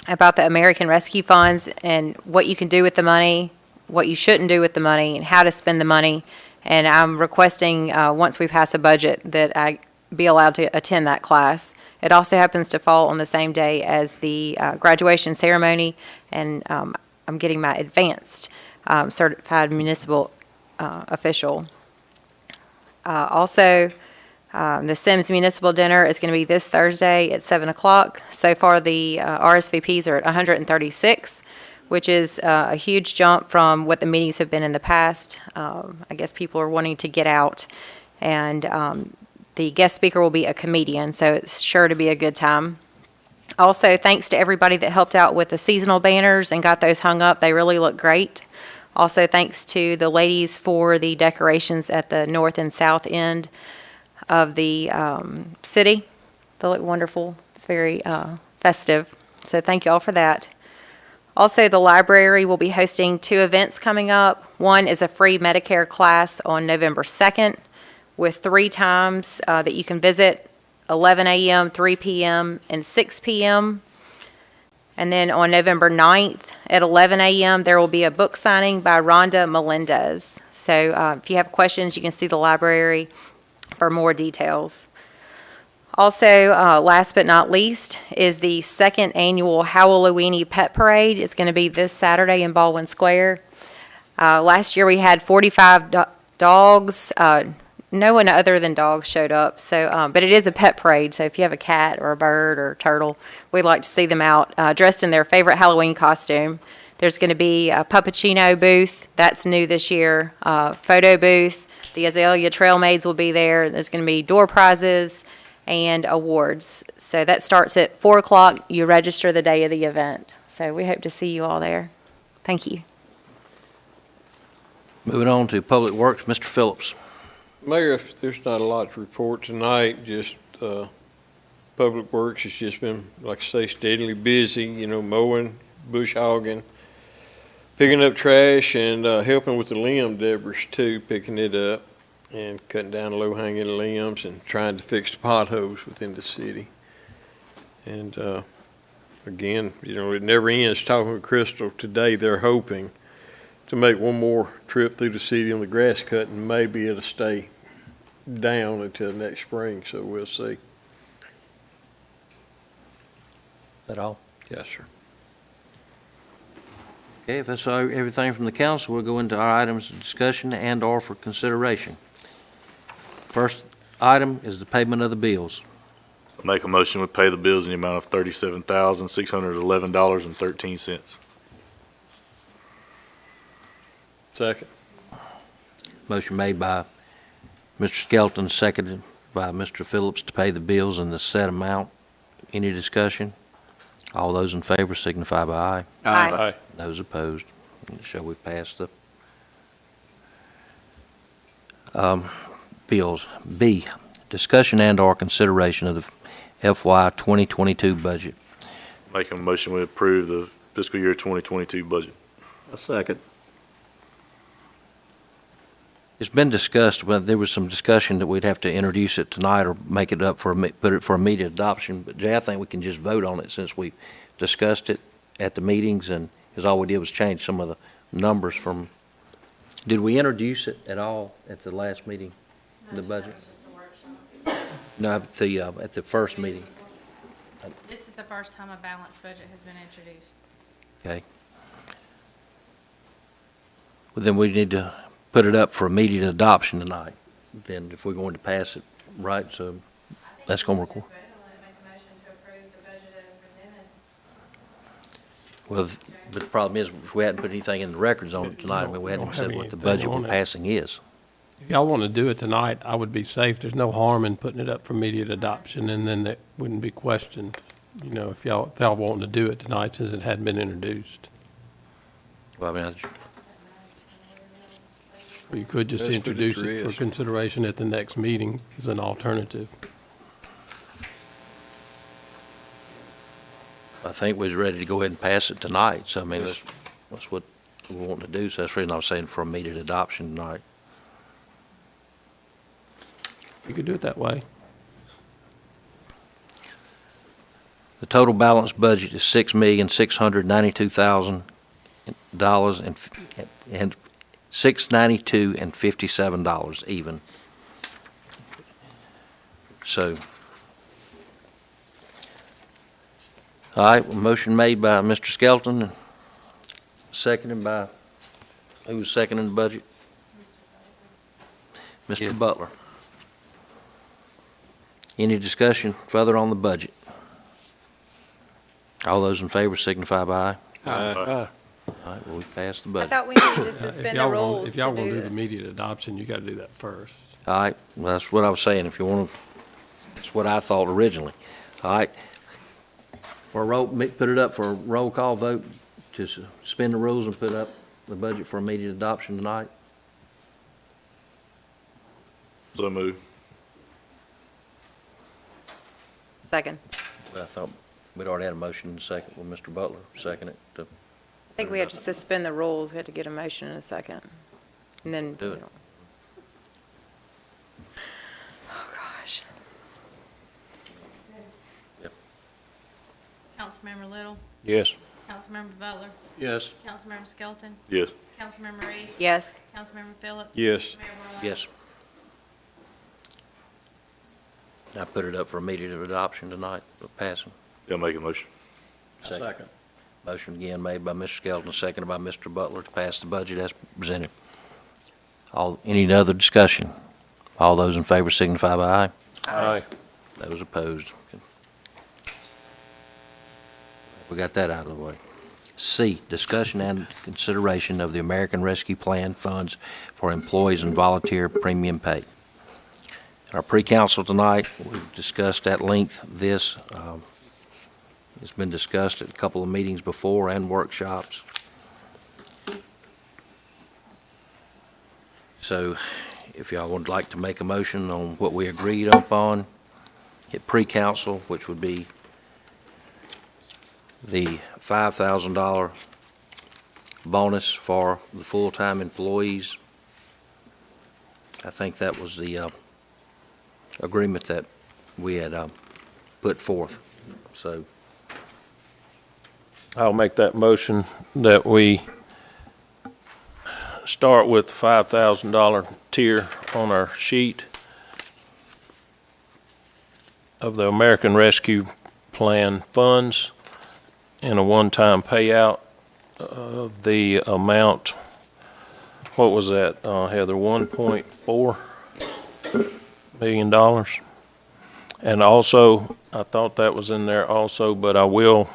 S5: about the American Rescue Funds and what you can do with the money, what you shouldn't do with the money, and how to spend the money. And I'm requesting, once we pass a budget, that I be allowed to attend that class. It also happens to fall on the same day as the graduation ceremony, and I'm getting my advanced certified municipal official. Also, the Sims Municipal Dinner is going to be this Thursday at 7 o'clock. So far, the RSVPs are at 136, which is a huge jump from what the meetings have been in the past. I guess people are wanting to get out. And the guest speaker will be a comedian, so it's sure to be a good time. Also, thanks to everybody that helped out with the seasonal banners and got those hung up. They really look great. Also, thanks to the ladies for the decorations at the north and south end of the city. They look wonderful. It's very festive. So thank you all for that. Also, the library will be hosting 2 events coming up. One is a free Medicare class on November 2nd with 3 times that you can visit, 11 a.m., 3 p.m., and 6 p.m. And then on November 9th at 11 a.m., there will be a book signing by Rhonda Melendez. So if you have questions, you can see the library for more details. Also, last but not least, is the 2nd annual Halloween Pet Parade. It's going to be this Saturday in Baldwin Square. Last year we had 45 dogs. No one other than dogs showed up. So, but it is a pet parade. So if you have a cat or a bird or a turtle, we'd like to see them out dressed in their favorite Halloween costume. There's going to be a puppuccino booth. That's new this year. Photo booth. The Azalea Trail Maids will be there. There's going to be door prizes and awards. So that starts at 4 o'clock. You register the day of the event. So we hope to see you all there. Thank you.
S1: Moving on to Public Works, Mr. Phillips.
S8: Mayor, there's not a lot to report tonight, just Public Works has just been, like I say, steadily busy, mowing, bush hogging, picking up trash, and helping with the limb debris too, picking it up and cutting down low-hanging limbs and trying to fix the potholes within the city. And again, it never ends. Talking with Crystal today, they're hoping to make one more trip through the city on the grass cutting. Maybe it'll stay down until next spring, so we'll see.
S1: That all?
S8: Yes, sir.
S1: Okay, if that's everything from the council, we'll go into our items of discussion and or for consideration. First item is the payment of the bills.
S9: Make a motion to pay the bills in the amount of $37,611.13.
S8: Second.
S1: Motion made by Mr. Skelton, seconded by Mr. Phillips to pay the bills in the set amount. Any discussion? All those in favor signify by aye.
S5: Aye.
S1: Those opposed, shall we pass the bills? B, discussion and or consideration of the FY 2022 budget.
S9: Make a motion to approve the fiscal year 2022 budget.
S6: A second.
S1: It's been discussed, but there was some discussion that we'd have to introduce it tonight or make it up put it for immediate adoption. But Jay, I think we can just vote on it since we discussed it at the meetings, and because all we did was change some of the numbers from. Did we introduce it at all at the last meeting, the budget? No, at the first meeting.
S3: This is the first time a balanced budget has been introduced.
S1: Okay. Well, then we need to put it up for immediate adoption tonight. Then if we're going to pass it, right, so that's going to require. Well, but the problem is, if we hadn't put anything in the records on it tonight, I mean, we hadn't said what the budget we're passing is.
S13: If y'all want to do it tonight, I would be safe. There's no harm in putting it up for immediate adoption, and then that wouldn't be questioned, you know, if y'all wanting to do it tonight since it hadn't been introduced.
S1: Well, I mean,
S13: Or you could just
S8: Let's put it
S13: introduce
S8: to
S13: it for
S8: rest.
S13: consideration at the next meeting as an alternative.
S1: I think we was ready to go ahead and pass it tonight, so I mean, that's what we want to do, so that's the reason I was saying for immediate adoption tonight.
S13: You could do it that way.
S1: The total balance budget is $6,692,000 and $692.57 even. So, all right, well, motion made by Mr. Skelton, seconded by, who was seconding the budget? Mr. Butler. Any discussion further on the budget? All those in favor signify by aye.
S2: Aye.
S1: All right, well, we passed the
S5: I
S1: budget.
S5: thought we needed to
S13: If
S5: suspend
S13: y'all
S5: the
S13: want-
S5: rules
S13: If y'all
S5: to
S13: want to
S5: do
S13: do the
S5: it.
S13: immediate adoption, you got to do that first.
S1: All right, well, that's what I was saying, if you want to, that's what I thought originally. All right, for a roll, put it up for a roll call vote to suspend the rules and put up the budget for immediate adoption tonight.
S9: So move.
S5: Second.
S1: Well, I thought we'd already had a motion in a second with Mr. Butler, second it to
S5: I think we had to suspend the rules. We had to get a motion in a second. And then.
S1: do it.
S5: Oh, gosh.
S3: Councilmember Little,
S2: Yes.
S3: Councilmember Butler,
S8: Yes.
S3: Councilmember Skelton,
S9: Yes.
S3: Councilmember Reese.
S5: Yes.
S3: Councilmember Phillips.
S8: Yes.
S3: Mayor Warlock.
S1: Yes. I put it up for immediate adoption tonight, passing.
S9: I'll make a motion.
S8: Second.
S1: Motion again made by Mr. Skelton, seconded by Mr. Butler to pass the budget as presented. Any other discussion? All those in favor signify by aye.
S2: Aye.
S1: Those opposed. We got that out of the way. C, discussion and consideration of the American Rescue Plan funds for employees and volunteer premium pay. In our pre-council tonight, we've discussed at length this. It's been discussed at a couple of meetings before and workshops. So if y'all would like to make a motion on what we agreed upon at pre-council, which would be the $5,000 bonus for the full-time employees. I think that was the agreement that we had put forth. So
S2: I'll make that motion that we start with the $5,000 tier on our sheet of the American Rescue Plan funds and a one-time payout of the amount, what was that, Heather, $1.4 million? And also, I thought that was in there also, but I will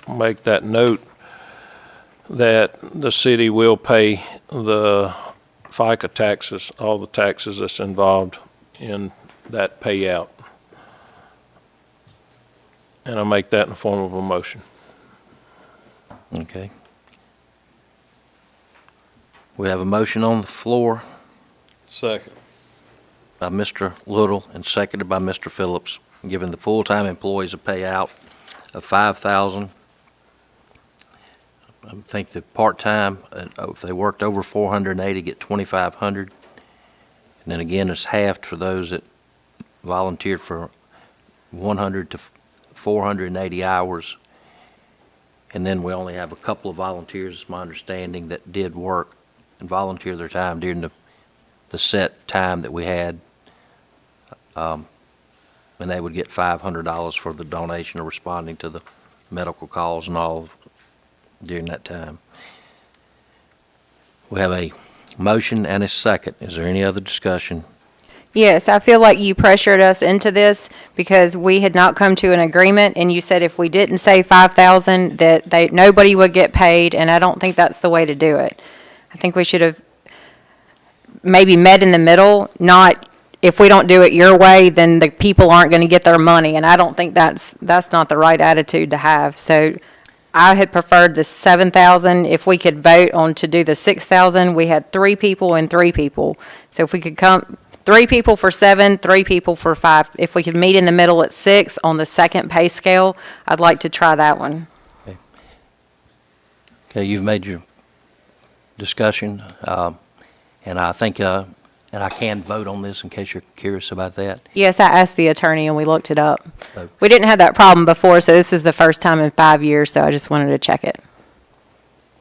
S2: make that note that the city will pay the FICA taxes, all the taxes that's involved in that payout. And I make that in the form of a motion.
S1: okay. We have a motion on the floor
S8: Second.
S1: by Mr. Little and seconded by Mr. Phillips, giving the full-time employees a payout of $5,000. I think the part-time, if they worked over 480, get $2,500. And then again, it's halved for those that volunteered for 100 to 480 hours. And then we only have a couple of volunteers, it's my understanding, that did work and volunteer their time during the set time that we had. And they would get $500 for the donation or responding to the medical calls and all during that time. We have a motion and a second. Is there any other discussion?
S5: Yes, I feel like you pressured us into this because we had not come to an agreement, and you said if we didn't say 5,000, that nobody would get paid, and I don't think that's the way to do it. I think we should have maybe met in the middle, not if we don't do it your way, then the people aren't going to get their money. And I don't think that's not the right attitude to have. So I had preferred the 7,000. If we could vote on to do the 6,000, we had 3 people and 3 people. So if we could come, 3 people for 7, 3 people for 5. If we could meet in the middle at 6 on the second pay scale, I'd like to try that one.
S1: Okay, you've made your discussion, and I think, and I can vote on this in case you're curious about that.
S5: Yes, I asked the attorney and we looked it up.
S1: So-
S5: We didn't have that problem before, so this is the first time in 5 years, so I just wanted to check it.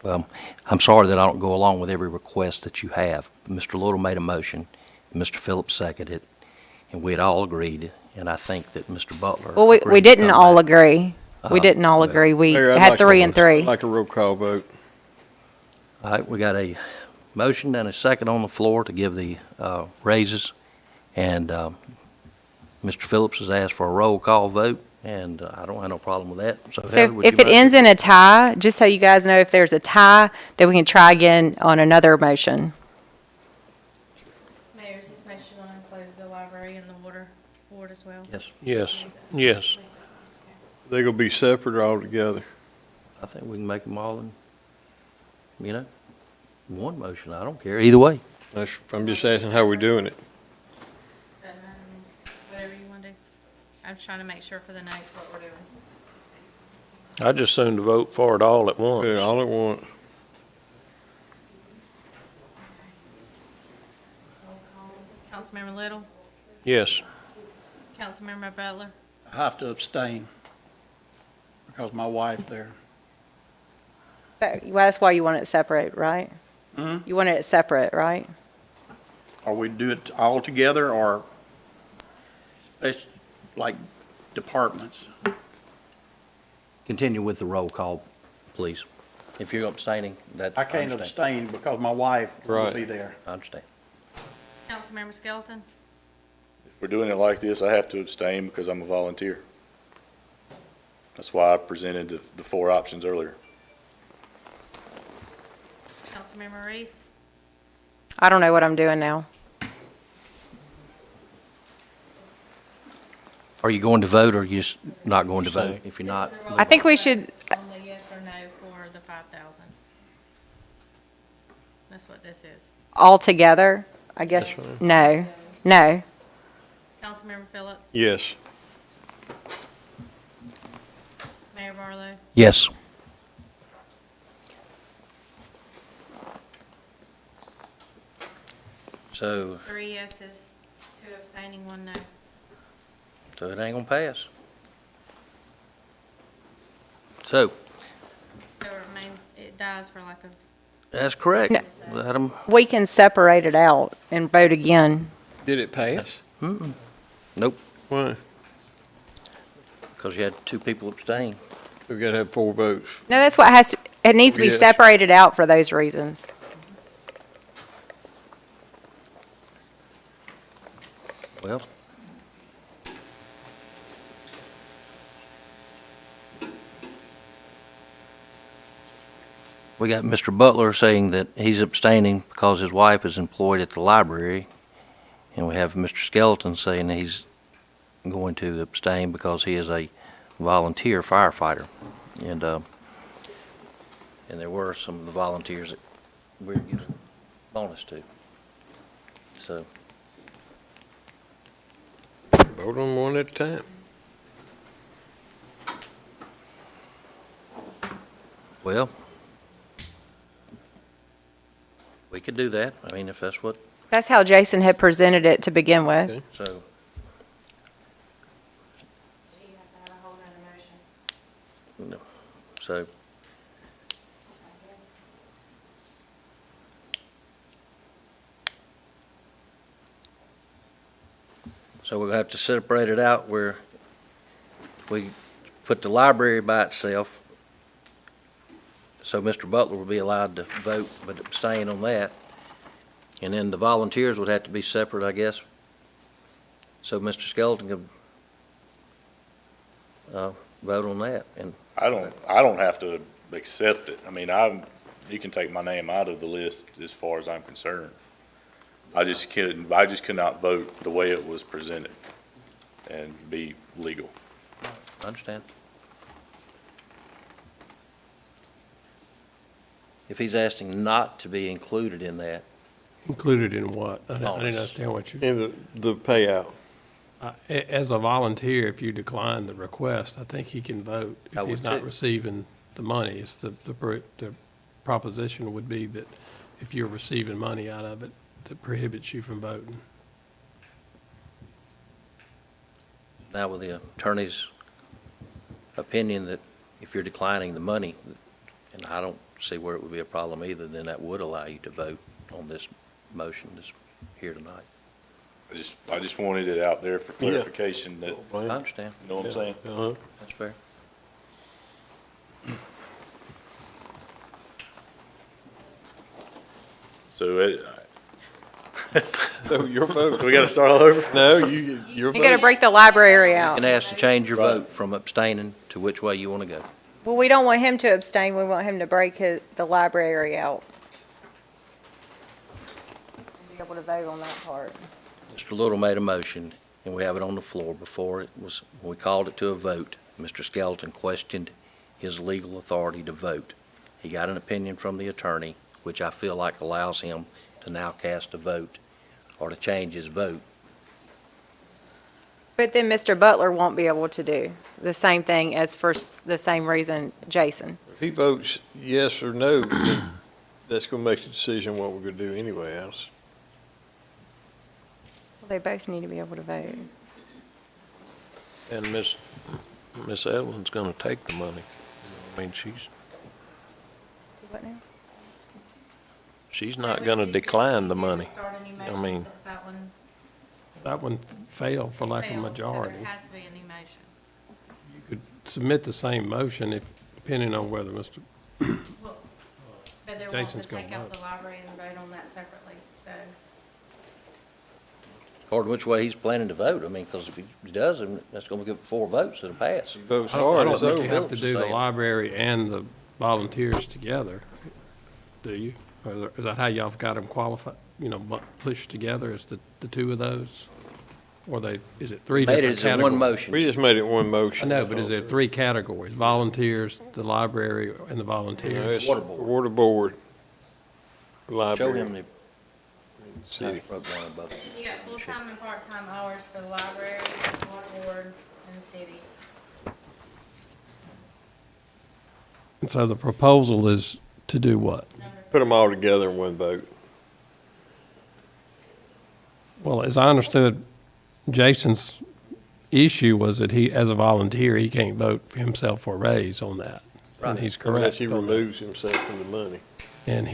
S1: Well, I'm sorry that I don't go along with every request that you have. Mr. Little made a motion, and Mr. Phillips seconded it, and we had all agreed, and I think that Mr. Butler.
S5: Well, we
S1: agreed to
S5: didn't
S1: come
S5: all
S1: back.
S5: agree. We didn't all agree. We
S8: Mayor, I'd
S5: had
S8: like
S5: 3 and 3.
S8: I'd like a roll call vote.
S1: All right, we got a motion and a second on the floor to give the raises, and Mr. Phillips has asked for a roll call vote, and I don't have no problem with that. So Heather,
S5: So
S1: would
S5: if
S1: you
S5: it ends in a tie, just so you guys know, if there's a tie, then we can try again on another motion.
S3: Mayor, just make sure you want to include the library and the water board as well.
S1: Yes,
S2: Yes.
S8: They gonna be separate or all together?
S1: I think we can make them all in, one motion. I don't care, either way.
S8: I'm just asking how we doing it.
S3: Whatever you want to do. I'm just trying to make sure for the notes what we're doing.
S2: I just soon to vote for it all at once.
S8: Yeah, all at once.
S3: Councilmember Little,
S2: Yes.
S3: Councilmember Butler,
S6: I have to abstain because my wife there.
S5: So, well, that's why you want it separate, right? You wanted it separate, right?
S6: Or we do it all together or like departments?
S1: Continue with the roll call, please. If you're abstaining, that's.
S6: I can't
S1: understand.
S6: abstain because my wife will
S8: Right.
S6: be there.
S1: I understand.
S3: Councilmember Skelton,
S9: If we're doing it like this, I have to abstain because I'm a volunteer. That's why I presented the 4 options earlier.
S3: Councilmember Reese,
S5: I don't know what I'm doing now.
S1: Are you going to vote or are you just not going to vote? If you're not.
S5: I think we should,
S3: only yes or no for the 5,000. That's what this is.
S5: all together, I guess, no.
S3: Councilmember Phillips,
S8: Yes.
S3: Mayor Barlow,
S1: Yes. So,
S3: 3 yeses, 2 abstaining, 1 no.
S1: so it ain't gonna pass. So,
S3: So it remains, it dies for lack of,
S1: that's correct.
S5: No.
S1: Let 'em-
S5: We can separate it out and vote again.
S8: Did it pass?
S1: Nope,
S8: Why?
S1: because you had 2 people abstain.
S8: We gotta have 4 votes.
S5: No, that's what has to, it needs to be
S8: Yes.
S5: separated out for those reasons.
S1: Well. We got Mr. Butler saying that he's abstaining because his wife is employed at the library. And we have Mr. Skelton saying that he's going to abstain because he is a volunteer firefighter. And there were some of the volunteers that we're giving bonus to. So,
S8: Vote on one at a time.
S1: well, we could do that. I mean, if that's what,
S5: That's how Jason had presented it to begin with.
S8: Okay.
S1: so,
S3: so you have to have a whole nother motion.
S1: no. So, so we'll have to separate it out where we put the library by itself. So Mr. Butler will be allowed to vote but abstain on that. And then the volunteers would have to be separate, I guess. So Mr. Skelton could vote on that. And
S9: I don't have to accept it. I mean, you can take my name out of the list as far as I'm concerned. I just could not vote the way it was presented and be legal.
S1: I understand. If he's asking not to be included in that,
S13: Included in what? I didn't
S1: Bonus.
S13: understand what you,
S8: In the payout.
S13: as a volunteer, if you decline the request, I think he can vote.
S1: I
S13: If he's
S1: would
S13: not
S1: too.
S13: receiving the money, it's the proposition would be that if you're receiving money out of it, that prohibits you from voting.
S1: now with the attorney's opinion that if you're declining the money, and I don't see where it would be a problem either, then that would allow you to vote on this motion that's here tonight.
S9: I just wanted it out there for clarification that,
S1: I understand.
S9: you know what I'm saying?
S8: Uh-huh.
S1: That's fair.
S9: So
S8: So your vote.
S9: we gotta start all over?
S8: No, your
S5: You gotta
S8: vote.
S5: break the library
S1: You
S5: out.
S1: can ask to change your vote from abstaining to which way you want to go.
S5: Well, we don't want him to abstain, we want him to break the library out. Be able to vote on that part.
S1: Mr. Little made a motion, and we have it on the floor. Before it was, when we called it to a vote, Mr. Skelton questioned his legal authority to vote. He got an opinion from the attorney, which I feel like allows him to now cast a vote or to change his vote.
S5: But then Mr. Butler won't be able to do the same thing as for the same reason Jason.
S8: If he votes yes or no, then that's gonna make the decision what we're gonna do anyway, Alice.
S5: Well, they both need to be able to vote.
S2: And Miss Evelyn's gonna take the money. I mean,
S5: Do what now?
S2: she's not gonna decline the money.
S3: Start a new
S2: I
S3: motion
S2: mean-
S3: since that one
S13: That one failed for lack of
S3: failed,
S13: majority.
S3: So there has to be a new motion.
S13: You could submit the same motion if, depending on whether Mr.
S3: Well, but they're wanting
S13: Jason's
S3: to
S13: gonna
S3: take out
S13: vote.
S3: the library and vote on that separately, so.
S1: According to which way he's planning to vote, I mean, because if he doesn't, that's going to give 4 votes, it'll pass.
S8: Votes
S13: I
S8: for it,
S13: don't
S8: it's
S13: think you
S8: over.
S13: have to do the library and the volunteers together, do you? Or is that how y'all have got them qualified, pushed together, is the two of those? Or is it three
S1: Made it
S13: different
S1: as a one
S13: categories?
S1: motion.
S8: We just made it one
S13: I
S8: motion.
S13: know, but is there 3 categories? Volunteers, the library, and the
S8: No,
S13: volunteers?
S8: it's
S1: Water board.
S8: Water board,
S1: Show
S8: library,
S1: him the
S8: city.
S1: broke down in both.
S3: You got full-time and part-time hours for the library, water board, and the city.
S13: And so the proposal is to do what?
S8: Put them all together in one vote.
S13: Well, as I understood, Jason's issue was that he, as a volunteer, he can't vote for himself for a raise on that. And he's correct.
S8: Unless he
S13: on that.
S8: removes himself from the money.
S13: And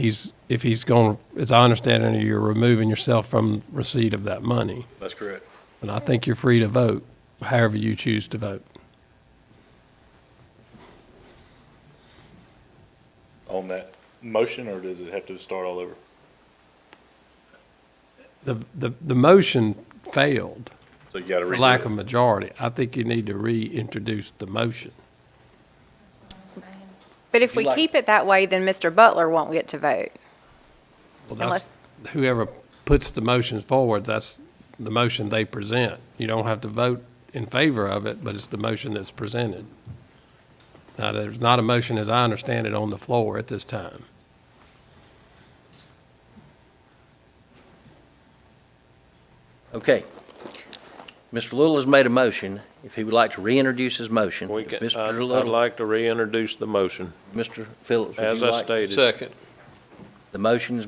S13: if he's going, as I understand it, you're removing yourself from receipt of that money.
S9: That's correct.
S13: And I think you're free to vote, however you choose to vote.
S9: On that motion, or does it have to start all over?
S13: The motion failed
S9: So you gotta redo
S13: for lack
S9: it.
S13: of majority. I think you need to reintroduce the motion.
S5: But if we
S1: like-
S5: keep it that way, then Mr. Butler won't get to vote.
S13: Well, that's, whoever puts the motions forward, that's the motion they present. You don't have to vote in favor of it, but it's the motion that's presented. Now, there's not a motion, as I understand it, on the floor at this time.
S1: Okay. Mr. Little has made a motion. If he would like to reintroduce his motion.
S2: We
S1: if
S2: can,
S1: Mr.
S2: I'd
S1: Little,
S2: like to reintroduce the motion,
S1: Mr. Phillips, would
S2: as
S1: you
S2: I
S1: like?
S2: stated.
S8: Second.
S1: The motion's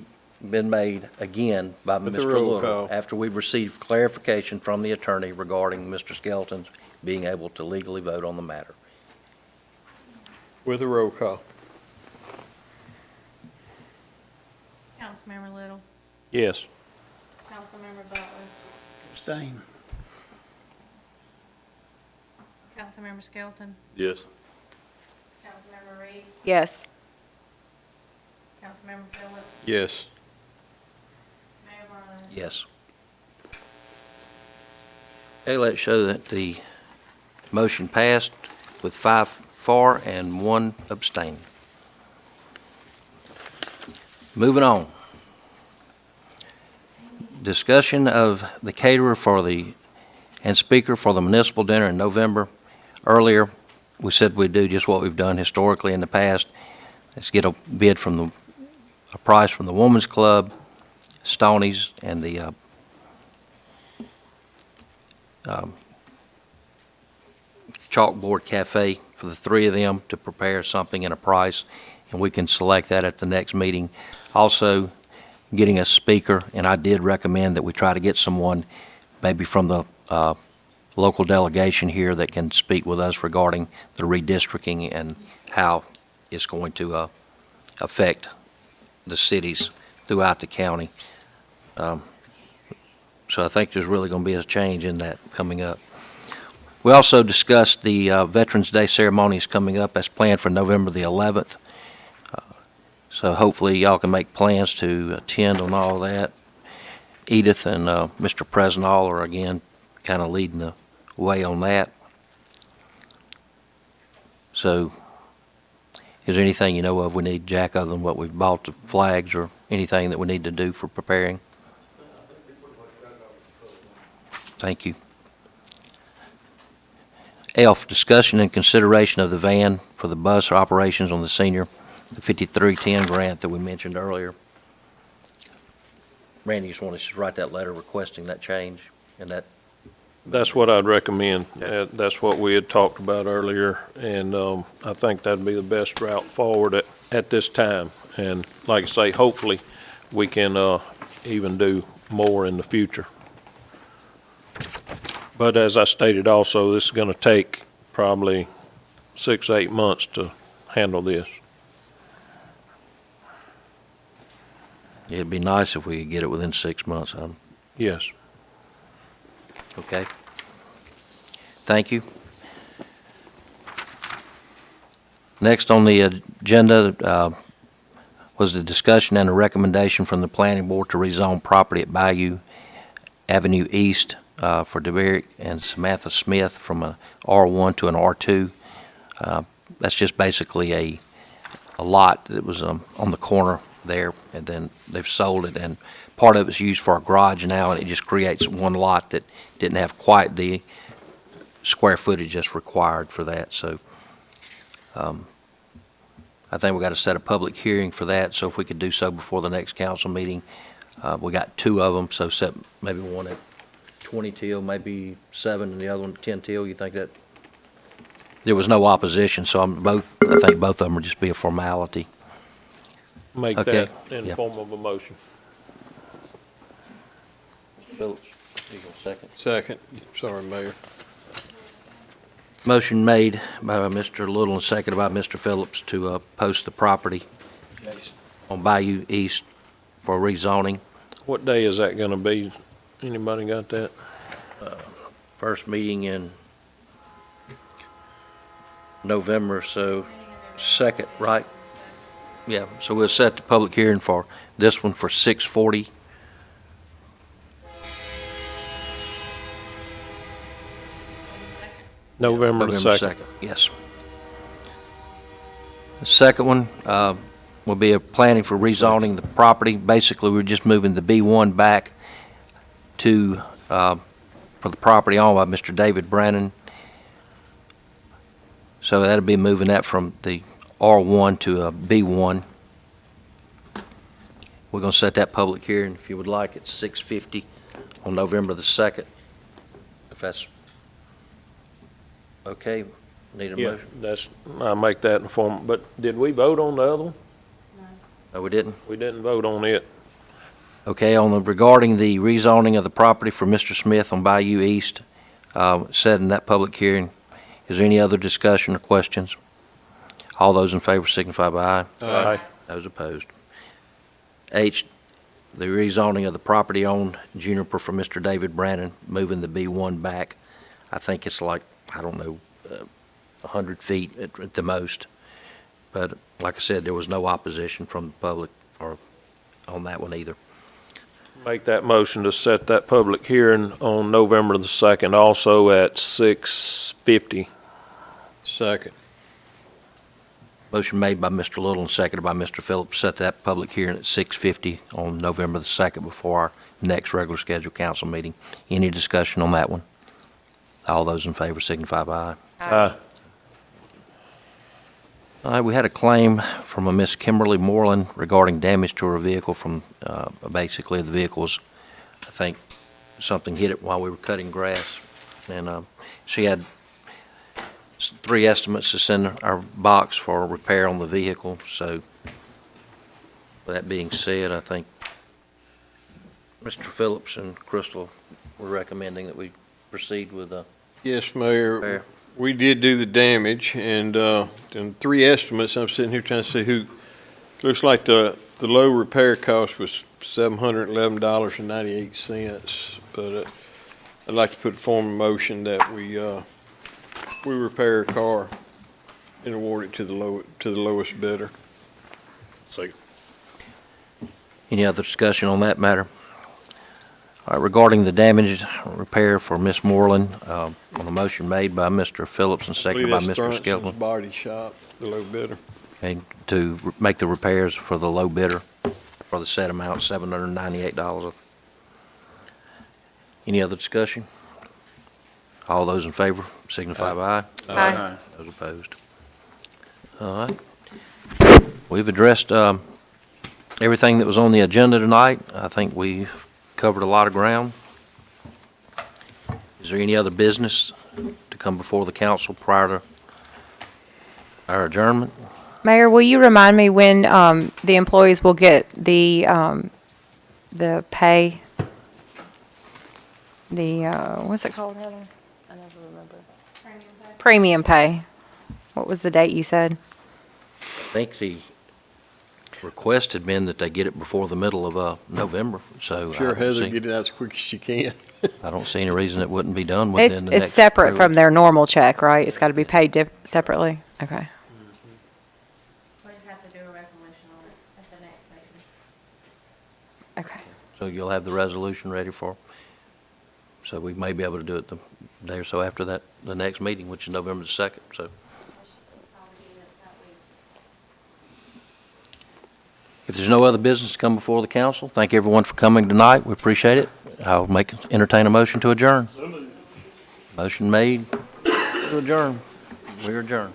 S1: been made again by
S8: With the
S1: Mr.
S8: roll
S1: Little
S8: call.
S1: after we've received clarification from the attorney regarding Mr. Skelton's being able to legally vote on the matter.
S8: With a roll call.
S3: Councilmember Little,
S2: Yes.
S3: Councilmember Butler,
S6: Abstain.
S3: Councilmember Skelton,
S9: Yes.
S3: Councilmember Reese,
S5: Yes.
S3: Councilmember Phillips,
S8: Yes.
S3: Mayor Barlow.
S1: Yes. Okay, let's show that the motion passed with 5 for and 1 abstain. Moving on. discussion of the caterer and speaker for the municipal dinner in November. Earlier, we said we'd do just what we've done historically in the past. Let's get a price from the Women's Club, Stoney's, and the Chalkboard Cafe for the three of them to prepare something and a price, and we can select that at the next meeting. Also, getting a speaker, and I did recommend that we try to get someone maybe from the local delegation here that can speak with us regarding the redistricting and how it's going to affect the cities throughout the county. So I think there's really going to be a change in that coming up. We also discussed the Veterans Day ceremonies coming up as planned for November the 11th. So hopefully y'all can make plans to attend on all that. Edith and Mr. Presnall are again kind of leading the way on that. So is there anything you know of we need, Jack, other than what we've bought, the flags, or anything that we need to do for preparing? Thank you. F, discussion and consideration of the van for the bus operations on the senior, the 5310 grant that we mentioned earlier. Randy, you just want to write that letter requesting that change, and that.
S2: That's what I'd recommend. That's what we had talked about earlier, and I think that'd be the best route forward at this time. And like I say, hopefully, we can even do more in the future. But as I stated also, this is going to take probably 6 to 8 months to handle this.
S1: It'd be nice if we could get it within 6 months.
S2: Yes.
S1: Okay. Thank you. Next on the agenda was the discussion and a recommendation from the planning board to rezone property at Bayou Avenue East for Deverick and Samantha Smith from an R1 to an R2. That's just basically a lot that was on the corner there, and then they've sold it, and part of it's used for a garage now, and it just creates one lot that didn't have quite the square footage that's required for that. So I think we got to set a public hearing for that, so if we could do so before the next council meeting. We got 2 of them, so set maybe one at 20 till, maybe 7, and the other one 10 till. You think that? There was no opposition, so I think both of them would just be a formality.
S2: Make
S1: Okay.
S2: that in
S1: Yeah.
S2: form of a motion.
S1: Mr. Phillips, you go second.
S8: Second. Sorry, Mayor.
S1: Motion made by Mr. Little and seconded by Mr. Phillips to post the property on Bayou East for rezoning.
S2: What day is that going to be? Anybody got that?
S1: First meeting in November, so 2nd, right? Yeah, so we'll set the public hearing for this one for 6:40.
S2: November the 2nd.
S1: Yes. The second one will be a planning for rezoning the property. Basically, we're just moving the B1 back to, for the property owned by Mr. David Brannon. So that'll be moving that from the R1 to a B1. We're going to set that public hearing, if you would like, at 6:50 on November the 2nd, if that's okay. Need a
S2: Yeah,
S1: motion?
S2: I'll make that in form, but did we vote on the other one?
S1: No, we didn't.
S2: We didn't vote on it.
S1: Okay, regarding the rezoning of the property for Mr. Smith on Bayou East, set in that public hearing. Is there any other discussion or questions? All those in favor signify by aye.
S2: Aye.
S1: Those opposed. H, the rezoning of the property owned Juniper for Mr. David Brannon, moving the B1 back. I think it's like, I don't know, 100 feet at the most. But like I said, there was no opposition from the public or on that one either.
S2: Make that motion to set that public hearing on November the 2nd, also at 6:50.
S8: Second.
S1: Motion made by Mr. Little and seconded by Mr. Phillips. Set that public hearing at 6:50 on November the 2nd before our next regular scheduled council meeting. Any discussion on that one? All those in favor signify by aye. All right, we had a claim from a Miss Kimberly Moreland regarding damage to her vehicle from, basically the vehicle was, I think, something hit it while we were cutting grass. And she had 3 estimates to send our box for a repair on the vehicle. So with that being said, I think Mr. Phillips and Crystal were recommending that we proceed with the
S8: Yes, Mayor.
S1: repair.
S8: We did do the damage, and 3 estimates. I'm sitting here trying to see who, looks like the low repair cost was $711.98, but I'd like to put a form of motion that we repair a car and award it to the lowest bidder.
S2: Second.
S1: Any other discussion on that matter? All right, regarding the damage repair for Miss Moreland, on a motion made by Mr. Phillips and seconded by
S8: Believe
S1: Mr.
S8: that's
S1: Skelton.
S8: Body Shop, the low bidder.
S1: Okay, to make the repairs for the low bidder for the set amount, $798. Any other discussion? All those in favor signify by aye.
S5: Aye.
S1: Those opposed? All right. We've addressed everything that was on the agenda tonight. I think we covered a lot of ground. Is there any other business to come before the council prior to our adjournment?
S5: Mayor, will you remind me when the employees will get the pay? What's it called, Heather? I never remember. Premium pay. What was the date you said?
S1: I think the request had been that they get it before the middle of November, so.
S8: Sure, Heather, get it out as quick as she can.
S1: I don't see any reason it wouldn't be done within the next.
S5: It's separate
S1: 3
S5: from
S1: weeks.
S5: their normal check, right? It's got to be paid separately? Okay.
S3: We just have to do a resolution on it at the next meeting.
S5: Okay.
S1: So you'll have the resolution ready for, so we may be able to do it the day or so after that, the next meeting, which is November the 2nd, so. If there's no other business to come before the council, thank everyone for coming tonight. We appreciate it. I'll entertain a motion to adjourn. Motion made to adjourn. We adjourn.